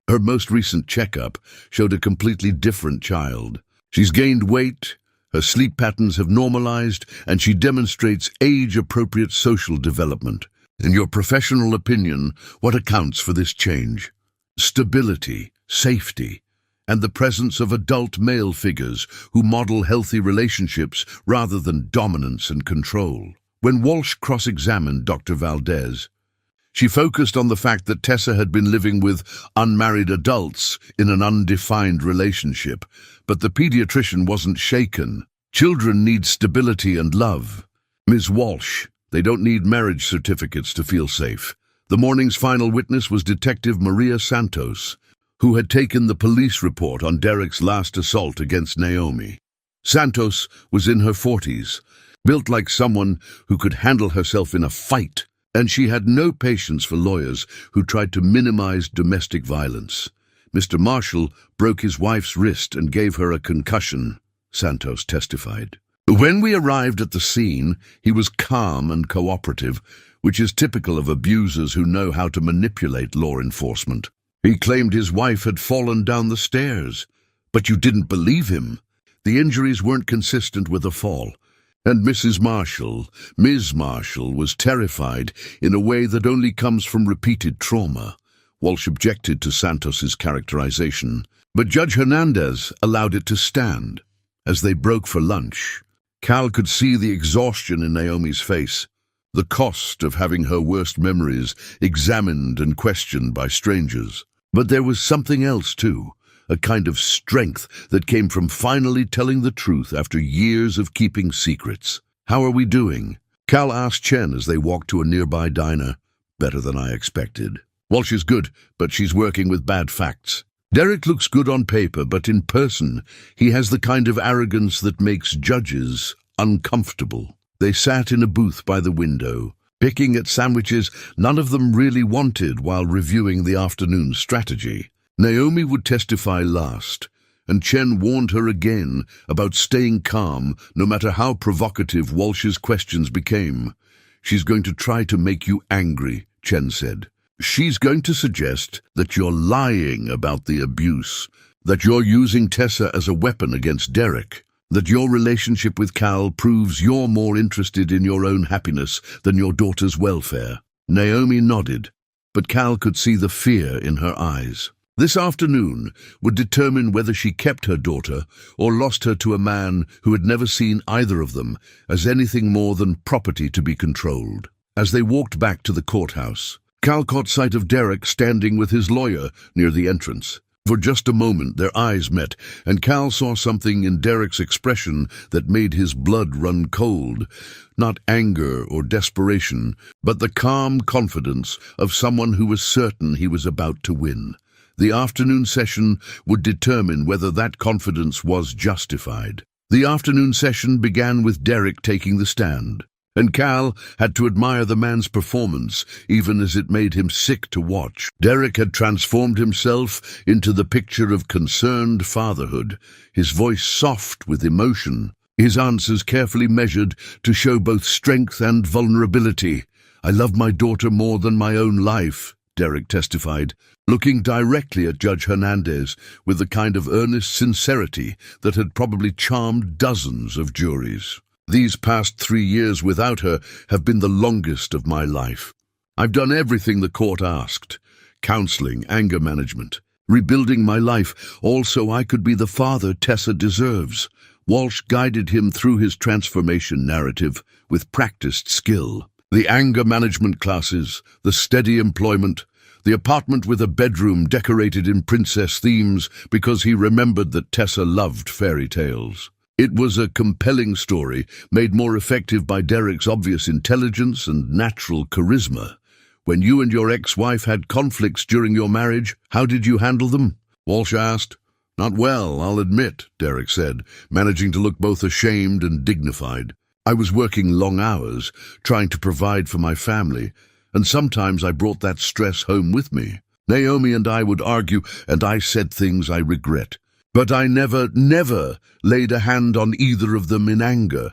Her most recent checkup showed a completely different child. She's gained weight, her sleep patterns have normalized, and she demonstrates age-appropriate social development. In your professional opinion, what accounts for this change?" "Stability, safety, and the presence of adult male figures who model healthy relationships rather than dominance and control." When Walsh cross-examined Dr. Valdez, she focused on the fact that Tessa had been living with unmarried adults in an undefined relationship, but the pediatrician wasn't shaken. "Children need stability and love. Ms. Walsh, they don't need marriage certificates to feel safe." The morning's final witness was Detective Maria Santos, who had taken the police report on Derek's last assault against Naomi. Santos was in her 40s, built like someone who could handle herself in a fight, and she had no patience for lawyers who tried to minimize domestic violence. "Mr. Marshall broke his wife's wrist and gave her a concussion," Santos testified. "When we arrived at the scene, he was calm and cooperative, which is typical of abusers who know how to manipulate law enforcement. He claimed his wife had fallen down the stairs, but you didn't believe him. The injuries weren't consistent with a fall. And Ms. Marshall was terrified in a way that only comes from repeated trauma. Walsh objected to Santos's characterization, but Judge Hernandez allowed it to stand. As they broke for lunch, Cal could see the exhaustion in Naomi's face, the cost of having her worst memories examined and questioned by strangers. But there was something else too, a kind of strength that came from finally telling the truth after years of keeping secrets. "How are we doing?" Cal asked Chen as they walked to a nearby diner. "Better than I expected." "Walsh is good, but she's working with bad facts. Derek looks good on paper, but in person, he has the kind of arrogance that makes judges uncomfortable." They sat in a booth by the window, picking at sandwiches none of them really wanted while reviewing the afternoon strategy. Naomi would testify last, and Chen warned her again about staying calm no matter how provocative Walsh's questions became. "She's going to try to make you angry," Chen said. "She's going to suggest that you're lying about the abuse, that you're using Tessa as a weapon against Derek, that your relationship with Cal proves you're more interested in your own happiness than your daughter's welfare." Naomi nodded, but Cal could see the fear in her eyes. This afternoon would determine whether she kept her daughter or lost her to a man who had never seen either of them as anything more than property to be controlled. As they walked back to the courthouse, Cal caught sight of Derek standing with his lawyer near the entrance. For just a moment their eyes met, and Cal saw something in Derek's expression that made his blood run cold. Not anger or desperation, but the calm confidence of someone who was certain he was about to win. The afternoon session would determine whether that confidence was justified. The afternoon session began with Derek taking the stand, and Cal had to admire the man's performance, even as it made him sick to watch. Derek had transformed himself into the picture of concerned fatherhood, his voice soft with emotion, his answers carefully measured to show both strength and vulnerability. "I love my daughter more than my own life," Derek testified, looking directly at Judge Hernandez with the kind of earnest sincerity that had probably charmed dozens of juries. "These past 3 years without her have been the longest of my life. I've done everything the court asked: counseling, anger management, rebuilding my life, all so I could be the father Tessa deserves." Walsh guided him through his transformation narrative with practiced skill. The anger management classes, the steady employment, the apartment with a bedroom decorated in princess themes because he remembered that Tessa loved fairy tales. It was a compelling story, made more effective by Derek's obvious intelligence and natural charisma. "When you and your ex-wife had conflicts during your marriage, how did you handle them?" Walsh asked. "Not well, I'll admit," Derek said, managing to look both ashamed and dignified. "I was working long hours, trying to provide for my family, and sometimes I brought that stress home with me. Naomi and I would argue, and I said things I regret. But I never laid a hand on either of them in anger."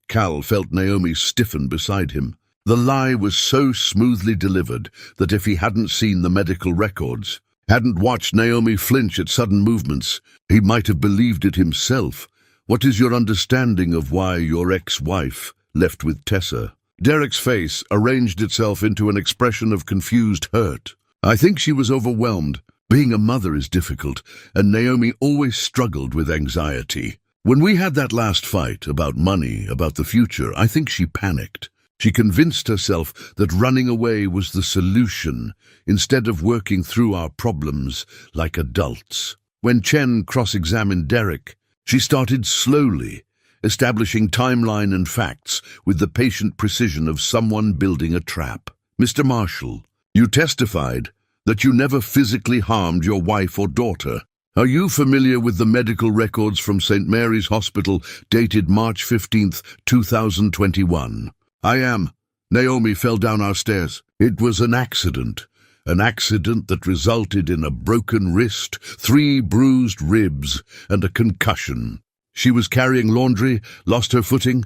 Cal felt Naomi stiffen beside him. The lie was so smoothly delivered that if he hadn't seen the medical records, hadn't watched Naomi flinch at sudden movements, he might have believed it himself. "What is your understanding of why your ex-wife left with Tessa?" Derek's face arranged itself into an expression of confused hurt. "I think she was overwhelmed. Being a mother is difficult, and Naomi always struggled with anxiety. When we had that last fight about money, about the future, I think she panicked. She convinced herself that running away was the solution, instead of working through our problems like adults." When Chen cross-examined Derek, she started slowly, establishing timeline and facts with the patient precision of someone building a trap. "Mr. Marshall, you testified that you never physically harmed your wife or daughter. Are you familiar with the medical records from St. Mary's Hospital dated March 15th, 2021? "I am. Naomi fell down our stairs. It was an accident that resulted in a broken wrist, 3 bruised ribs, and a concussion. She was carrying laundry, lost her footing.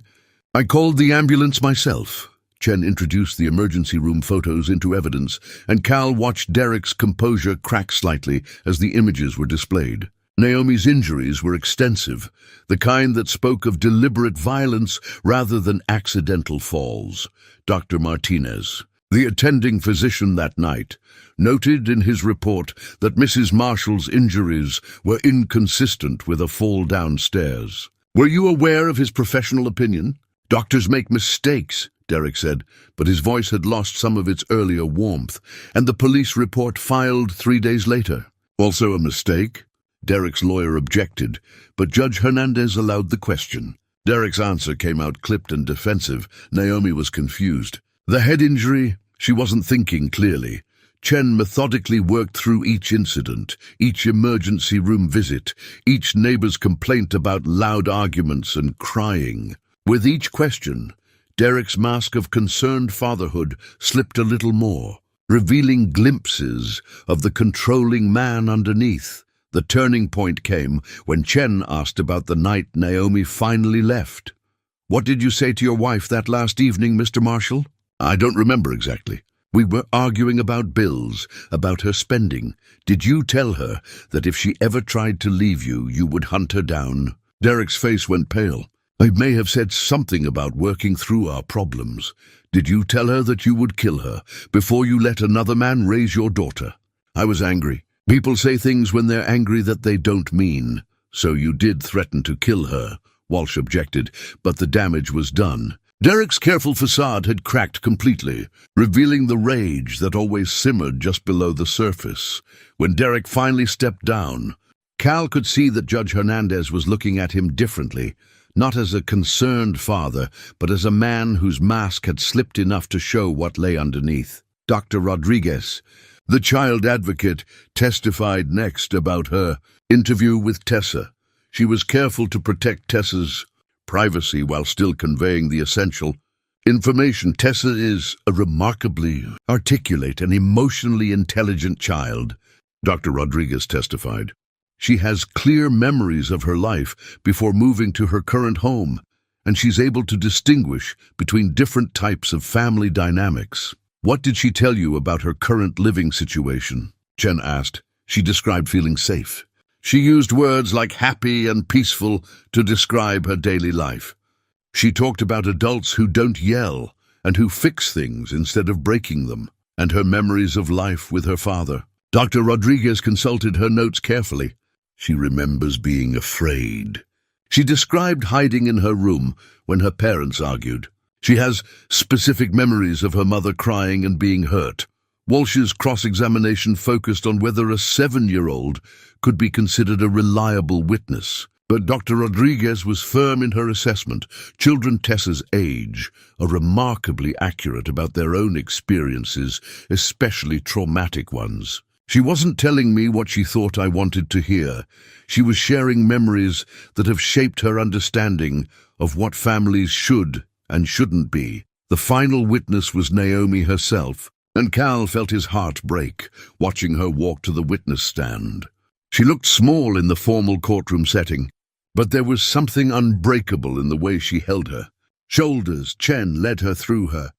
I called the ambulance myself." Chen introduced the emergency room photos into evidence, and Cal watched Derek's composure crack slightly as the images were displayed. Naomi's injuries were extensive, the kind that spoke of deliberate violence rather than accidental falls. "Dr. Martinez, The attending physician that night noted in his report that Mrs. Marshall's injuries were inconsistent with a fall downstairs. "Were you aware of his professional opinion?" "Doctors make mistakes," Derek said, but his voice had lost some of its earlier warmth, and the police report filed 3 days later. "Also a mistake?" Derek's lawyer objected, but Judge Hernandez allowed the question. Derek's answer came out clipped and defensive. Naomi was confused. The head injury? She wasn't thinking clearly. Chen methodically worked through each incident, each emergency room visit, each neighbor's complaint about loud arguments and crying. With each question, Derek's mask of concerned fatherhood slipped a little more, revealing glimpses of the controlling man underneath. The turning point came when Chen asked about the night Naomi finally left. "What did you say to your wife that last evening, Mr. Marshall?" "I don't remember exactly. We were arguing about bills, about her spending. Did you tell her that if she ever tried to leave you, you would hunt her down?" Derek's face went pale. "I may have said something about working through our problems. Did you tell her that you would kill her before you let another man raise your daughter?" "I was angry. People say things when they're angry that they don't mean. So you did threaten to kill her," Walsh objected, but the damage was done. Derek's careful facade had cracked completely, revealing the rage that always simmered just below the surface. When Derek finally stepped down, Cal could see that Judge Hernandez was looking at him differently, not as a concerned father, but as a man whose mask had slipped enough to show what lay underneath. Dr. Rodriguez, the child advocate, testified next about her interview with Tessa. She was careful to protect Tessa's privacy while still conveying the essential information. "Tessa is a remarkably articulate and emotionally intelligent child," Dr. Rodriguez testified. "She has clear memories of her life before moving to her current home, and she's able to distinguish between different types of family dynamics." "What did she tell you about her current living situation?" Chen asked. "She described feeling safe. She used words like happy and peaceful to describe her daily life. She talked about adults who don't yell and who fix things instead of breaking them, and her memories of life with her father." Dr. Rodriguez consulted her notes carefully. "She remembers being afraid. She described hiding in her room when her parents argued. She has specific memories of her mother crying and being hurt." Walsh's cross-examination focused on whether a 7-year-old could be considered a reliable witness. But Dr. Rodriguez was firm in her assessment. Children Tessa's age are remarkably accurate about their own experiences, especially traumatic ones. "She wasn't telling me what she thought I wanted to hear. She was sharing memories that have shaped her understanding of what families should and shouldn't be." The final witness was Naomi herself, and Cal felt his heart break, watching her walk to the witness stand. She looked small in the formal courtroom setting, but there was something unbreakable in the way she held her. Shoulders, Chen led her through her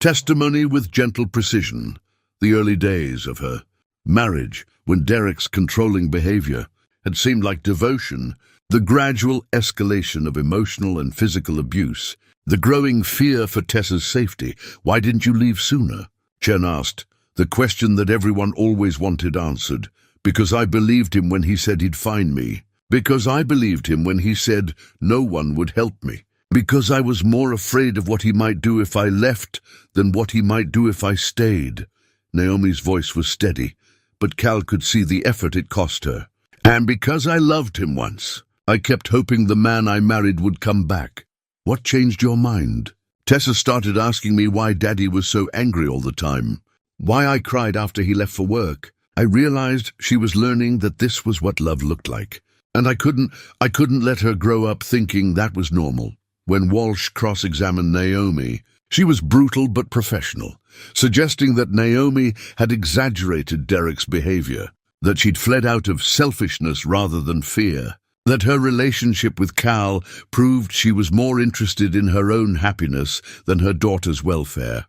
testimony with gentle precision. The early days of her marriage, when Derek's controlling behavior had seemed like devotion, the gradual escalation of emotional and physical abuse, the growing fear for Tessa's safety. "Why didn't you leave sooner?" Chen asked, the question that everyone always wanted answered. "Because I believed him when he said he'd find me. Because I believed him when he said no one would help me. Because I was more afraid of what he might do if I left than what he might do if I stayed." Naomi's voice was steady, but Cal could see the effort it cost her. "And because I loved him once, I kept hoping the man I married would come back." "What changed your mind?" "Tessa started asking me why Daddy was so angry all the time, why I cried after he left for work. I realized she was learning that this was what love looked like, and I couldn't let her grow up thinking that was normal." When Walsh cross-examined Naomi, she was brutal but professional, suggesting that Naomi had exaggerated Derek's behavior, that she'd fled out of selfishness rather than fear, that her relationship with Cal proved she was more interested in her own happiness than her daughter's welfare.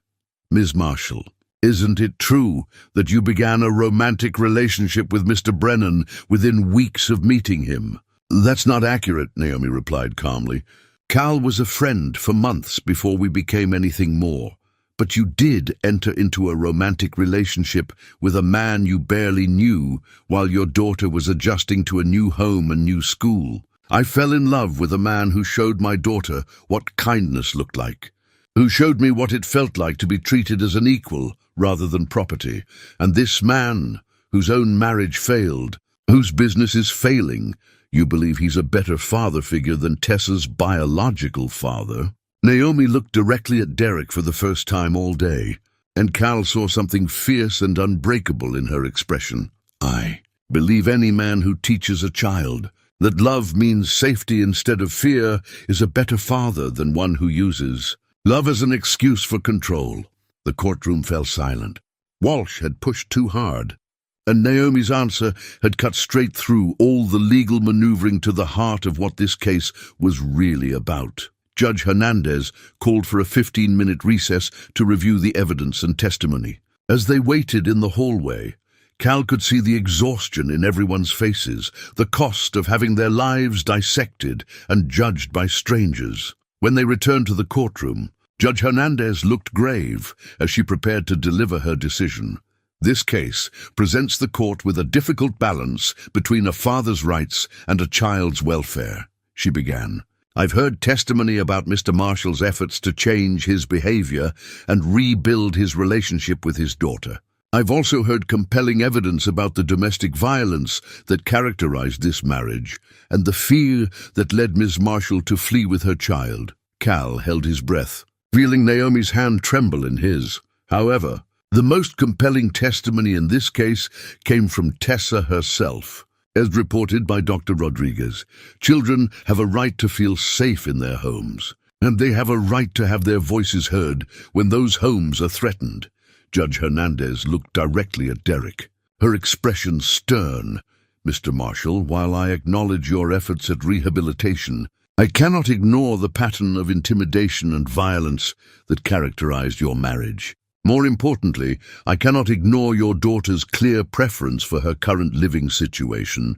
"Ms. Marshall, isn't it true that you began a romantic relationship with Mr. Brennan within weeks of meeting him?" "That's not accurate," Naomi replied calmly. "Cal was a friend for months before we became anything more. But you did enter into a romantic relationship with a man you barely knew while your daughter was adjusting to a new home and new school. I fell in love with a man who showed my daughter what kindness looked like, who showed me what it felt like to be treated as an equal rather than property. And this man, whose own marriage failed, whose business is failing, you believe he's a better father figure than Tessa's biological father? Naomi looked directly at Derek for the first time all day, and Cal saw something fierce and unbreakable in her expression. I believe any man who teaches a child that love means safety instead of fear is a better father than one who uses love as an excuse for control. The courtroom fell silent. Walsh had pushed too hard, and Naomi's answer had cut straight through all the legal maneuvering to the heart of what this case was really about. Judge Hernandez called for a 15-minute recess to review the evidence and testimony. As they waited in the hallway, Cal could see the exhaustion in everyone's faces, the cost of having their lives dissected and judged by strangers. When they returned to the courtroom, Judge Hernandez looked grave as she prepared to deliver her decision. This case presents the court with a difficult balance between a father's rights and a child's welfare, she began. I've heard testimony about Mr. Marshall's efforts to change his behavior and rebuild his relationship with his daughter. I've also heard compelling evidence about the domestic violence that characterized this marriage and the fear that led Ms. Marshall to flee with her child. Cal held his breath, feeling Naomi's hand tremble in his. However, the most compelling testimony in this case came from Tessa herself. As reported by Dr. Rodriguez, children have a right to feel safe in their homes, and they have a right to have their voices heard when those homes are threatened. Judge Hernandez looked directly at Derek, her expression stern. Mr. Marshall, while I acknowledge your efforts at rehabilitation, I cannot ignore the pattern of intimidation and violence that characterized your marriage. More importantly, I cannot ignore your daughter's clear preference for her current living situation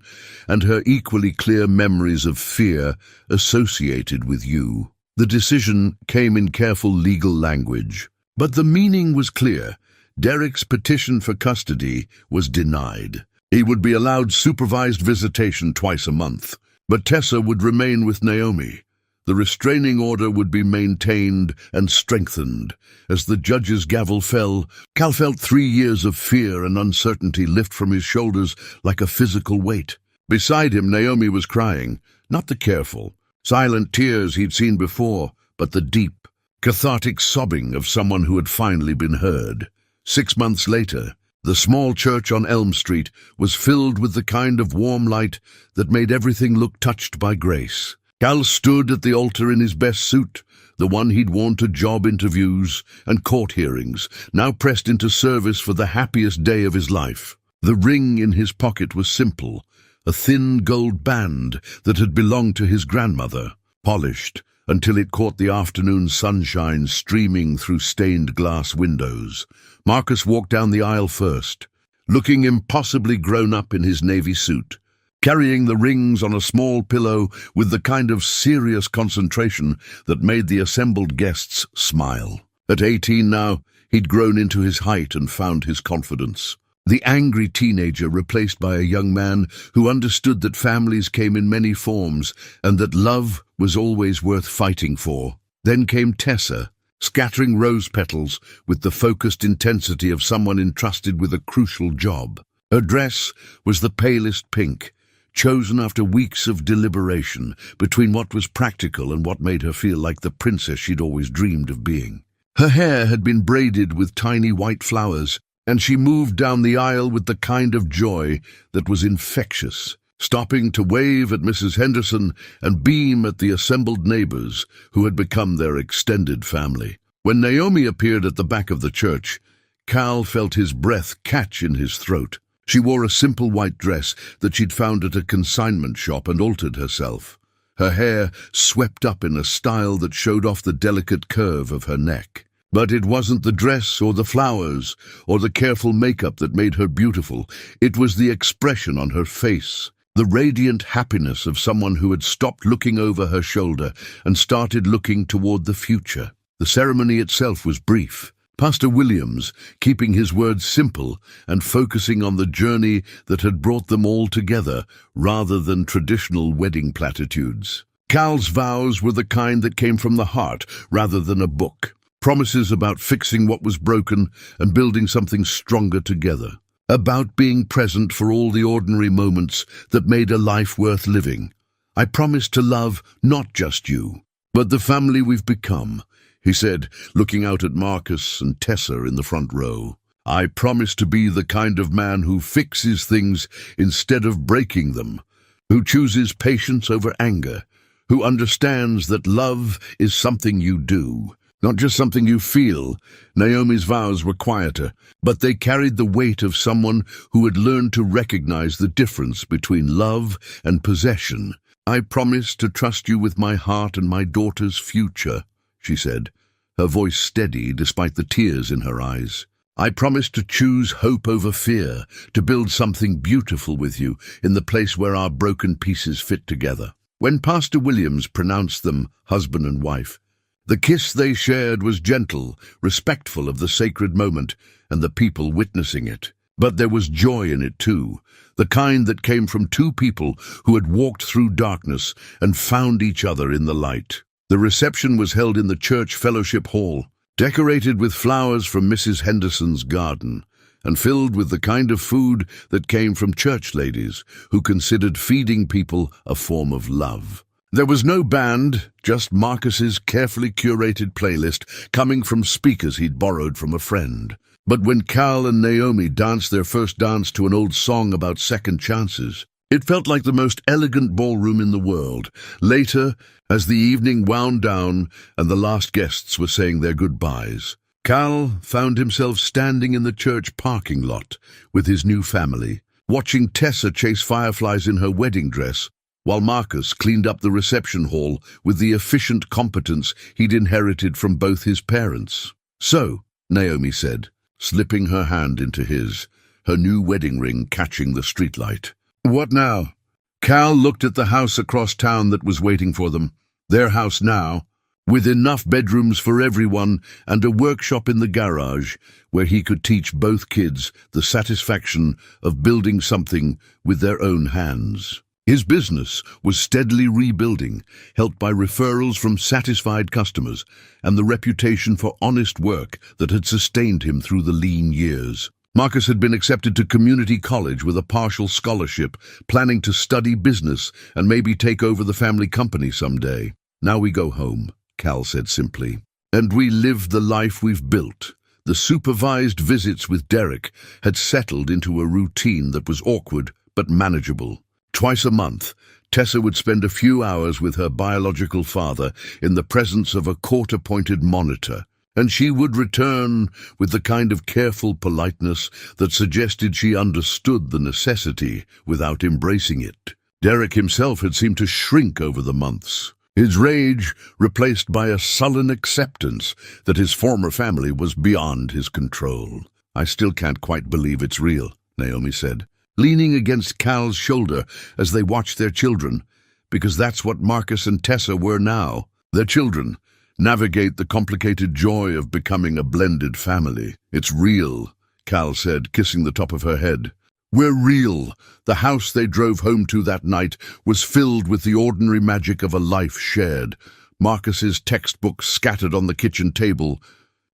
and her equally clear memories of fear associated with you. The decision came in careful legal language, but the meaning was clear. Derek's petition for custody was denied. He would be allowed supervised visitation twice a month, but Tessa would remain with Naomi. The restraining order would be maintained and strengthened. As the judge's gavel fell, Cal felt 3 years of fear and uncertainty lift from his shoulders like a physical weight. Beside him, Naomi was crying, not the careful, silent tears he'd seen before, but the deep, cathartic sobbing of someone who had finally been heard. 6 months later, the small church on Elm Street was filled with the kind of warm light that made everything look touched by grace. Cal stood at the altar in his best suit, the one he'd worn to job interviews and court hearings, now pressed into service for the happiest day of his life. The ring in his pocket was simple, a thin gold band that had belonged to his grandmother, polished until it caught the afternoon sunshine streaming through stained glass windows. Marcus walked down the aisle first, looking impossibly grown up in his navy suit, carrying the rings on a small pillow with the kind of serious concentration that made the assembled guests smile. At 18 now, he'd grown into his height and found his confidence. The angry teenager replaced by a young man who understood that families came in many forms and that love was always worth fighting for. Then came Tessa, scattering rose petals with the focused intensity of someone entrusted with a crucial job. Her dress was the palest pink, chosen after weeks of deliberation between what was practical and what made her feel like the princess she'd always dreamed of being. Her hair had been braided with tiny white flowers, and she moved down the aisle with the kind of joy that was infectious, stopping to wave at Mrs. Henderson and beam at the assembled neighbors who had become their extended family. When Naomi appeared at the back of the church, Cal felt his breath catch in his throat. She wore a simple white dress that she'd found at a consignment shop and altered herself. Her hair swept up in a style that showed off the delicate curve of her neck. But it wasn't the dress or the flowers or the careful makeup that made her beautiful. It was the expression on her face, the radiant happiness of someone who had stopped looking over her shoulder and started looking toward the future. The ceremony itself was brief, Pastor Williams, keeping his words simple and focusing on the journey that had brought them all together rather than traditional wedding platitudes. Cal's vows were the kind that came from the heart rather than a book. Promises about fixing what was broken and building something stronger together. About being present for all the ordinary moments that made a life worth living. I promise to love not just you, but the family we've become, he said, looking out at Marcus and Tessa in the front row. I promise to be the kind of man who fixes things instead of breaking them, who chooses patience over anger, who understands that love is something you do, not just something you feel. Naomi's vows were quieter, but they carried the weight of someone who had learned to recognize the difference between love and possession. I promise to trust you with my heart and my daughter's future, she said, her voice steady despite the tears in her eyes. I promise to choose hope over fear, to build something beautiful with you in the place where our broken pieces fit together. When Pastor Williams pronounced them husband and wife, the kiss they shared was gentle, respectful of the sacred moment and the people witnessing it. But there was joy in it too, the kind that came from two people who had walked through darkness and found each other in the light. The reception was held in the church fellowship hall, decorated with flowers from Mrs. Henderson's garden, and filled with the kind of food that came from church ladies who considered feeding people a form of love. There was no band, just Marcus's carefully curated playlist coming from speakers he'd borrowed from a friend. But when Cal and Naomi danced their first dance to an old song about second chances, it felt like the most elegant ballroom in the world. Later, as the evening wound down and the last guests were saying their goodbyes, Cal found himself standing in the church parking lot with his new family, watching Tessa chase fireflies in her wedding dress, while Marcus cleaned up the reception hall with the efficient competence he'd inherited from both his parents. So, Naomi said, slipping her hand into his, her new wedding ring catching the streetlight. What now? Cal looked at the house across town that was waiting for them, their house now, with enough bedrooms for everyone and a workshop in the garage where he could teach both kids the satisfaction of building something with their own hands. His business was steadily rebuilding, helped by referrals from satisfied customers and the reputation for honest work that had sustained him through the lean years. Marcus had been accepted to community college with a partial scholarship, planning to study business and maybe take over the family company someday. Now we go home, Cal said simply. And we live the life we've built. The supervised visits with Derek had settled into a routine that was awkward but manageable. Twice a month, Tessa would spend a few hours with her biological father in the presence of a court-appointed monitor, and she would return with the kind of careful politeness that suggested she understood the necessity without embracing it. Derek himself had seemed to shrink over the months, his rage replaced by a sullen acceptance that his former family was beyond his control. I still can't quite believe it's real, Naomi said, leaning against Cal's shoulder as they watched their children, because that's what Marcus and Tessa were now. Their children navigate the complicated joy of becoming a blended family. It's real, Cal said, kissing the top of her head. We're real. The house they drove home to that night was filled with the ordinary magic of a life shared. Marcus's textbooks scattered on the kitchen table,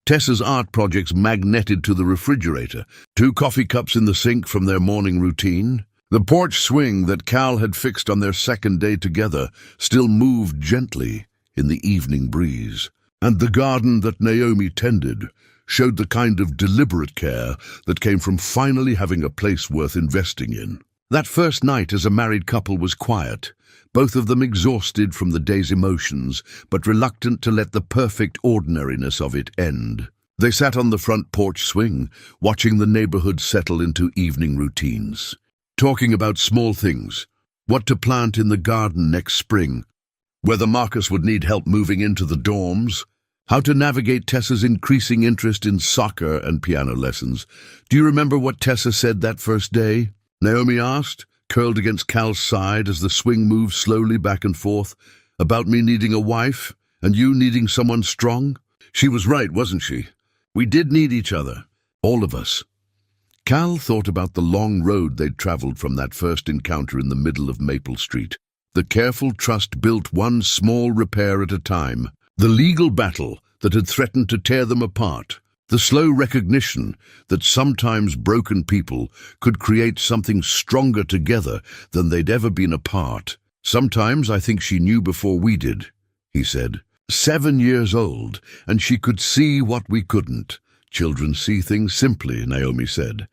Tessa's art projects magneted to the refrigerator, 2 coffee cups in the sink from their morning routine. The porch swing that Cal had fixed on their second day together still moved gently in the evening breeze. And the garden that Naomi tended showed the kind of deliberate care that came from finally having a place worth investing in. That first night as a married couple was quiet, both of them exhausted from the day's emotions, but reluctant to let the perfect ordinariness of it end. They sat on the front porch swing, watching the neighborhood settle into evening routines, talking about small things, what to plant in the garden next spring, whether Marcus would need help moving into the dorms, how to navigate Tessa's increasing interest in soccer and piano lessons. Do you remember what Tessa said that first day? Naomi asked, curled against Cal's side as the swing moved slowly back and forth. About me needing a wife, and you needing someone strong? She was right, wasn't she? We did need each other, all of us. Cal thought about the long road they'd traveled from that first encounter in the middle of Maple Street. The careful trust built one small repair at a time. The legal battle that had threatened to tear them apart. The slow recognition that sometimes broken people could create something stronger together than they'd ever been apart. Sometimes I think she knew before we did, he said. 7 years old, and she could see what we couldn't. Children see things simply, Naomi said.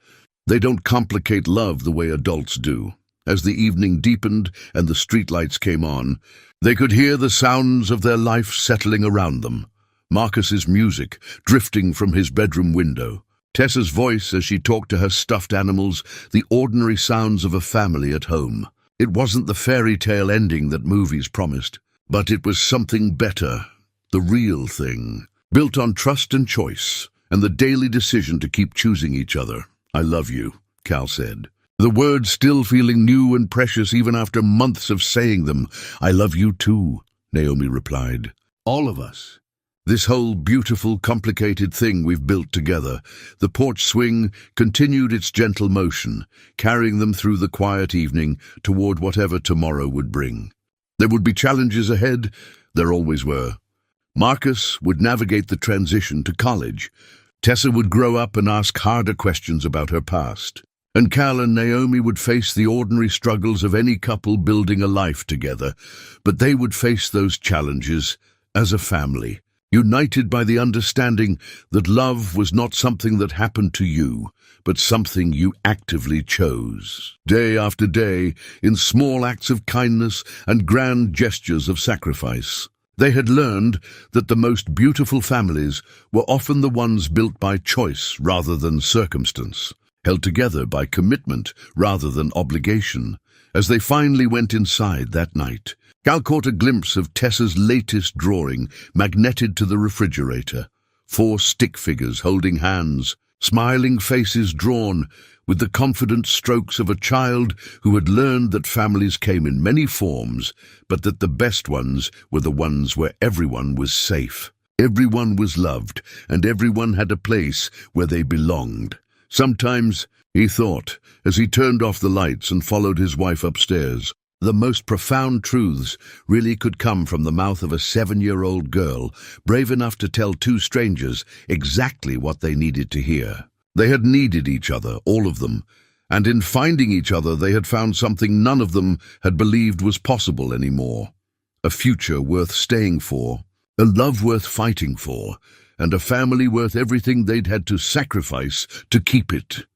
They don't complicate love the way adults do. As the evening deepened and the streetlights came on, they could hear the sounds of their life settling around them. Marcus's music drifting from his bedroom window. Tessa's voice as she talked to her stuffed animals, the ordinary sounds of a family at home. It wasn't the fairy tale ending that movies promised, but it was something better, the real thing, built on trust and choice, and the daily decision to keep choosing each other. I love you, Cal said. The words still feeling new and precious even after months of saying them. I love you too, Naomi replied. All of us. This whole beautiful, complicated thing we've built together. The porch swing continued its gentle motion, carrying them through the quiet evening toward whatever tomorrow would bring. There would be challenges ahead, there always were. Marcus would navigate the transition to college. Tessa would grow up and ask harder questions about her past. And Cal and Naomi would face the ordinary struggles of any couple building a life together. But they would face those challenges as a family, united by the understanding that love was not something that happened to you, but something you actively chose. Day after day, in small acts of kindness and grand gestures of sacrifice. They had learned that the most beautiful families were often the ones built by choice rather than circumstance, held together by commitment rather than obligation. As they finally went inside that night, Cal caught a glimpse of Tessa's latest drawing, magneted to the refrigerator. 4 stick figures holding hands, smiling faces drawn with the confident strokes of a child who had learned that families came in many forms, but that the best ones were the ones where everyone was safe. Everyone was loved, and everyone had a place where they belonged. Sometimes, he thought, as he turned off the lights and followed his wife upstairs, the most profound truths really could come from the mouth of a 7-year-old girl, brave enough to tell 2 strangers exactly what they needed to hear. They had needed each other, all of them, and in finding each other they had found something none of them had believed was possible anymore. A future worth staying for, a love worth fighting for, and a family worth everything they'd had to sacrifice to keep it.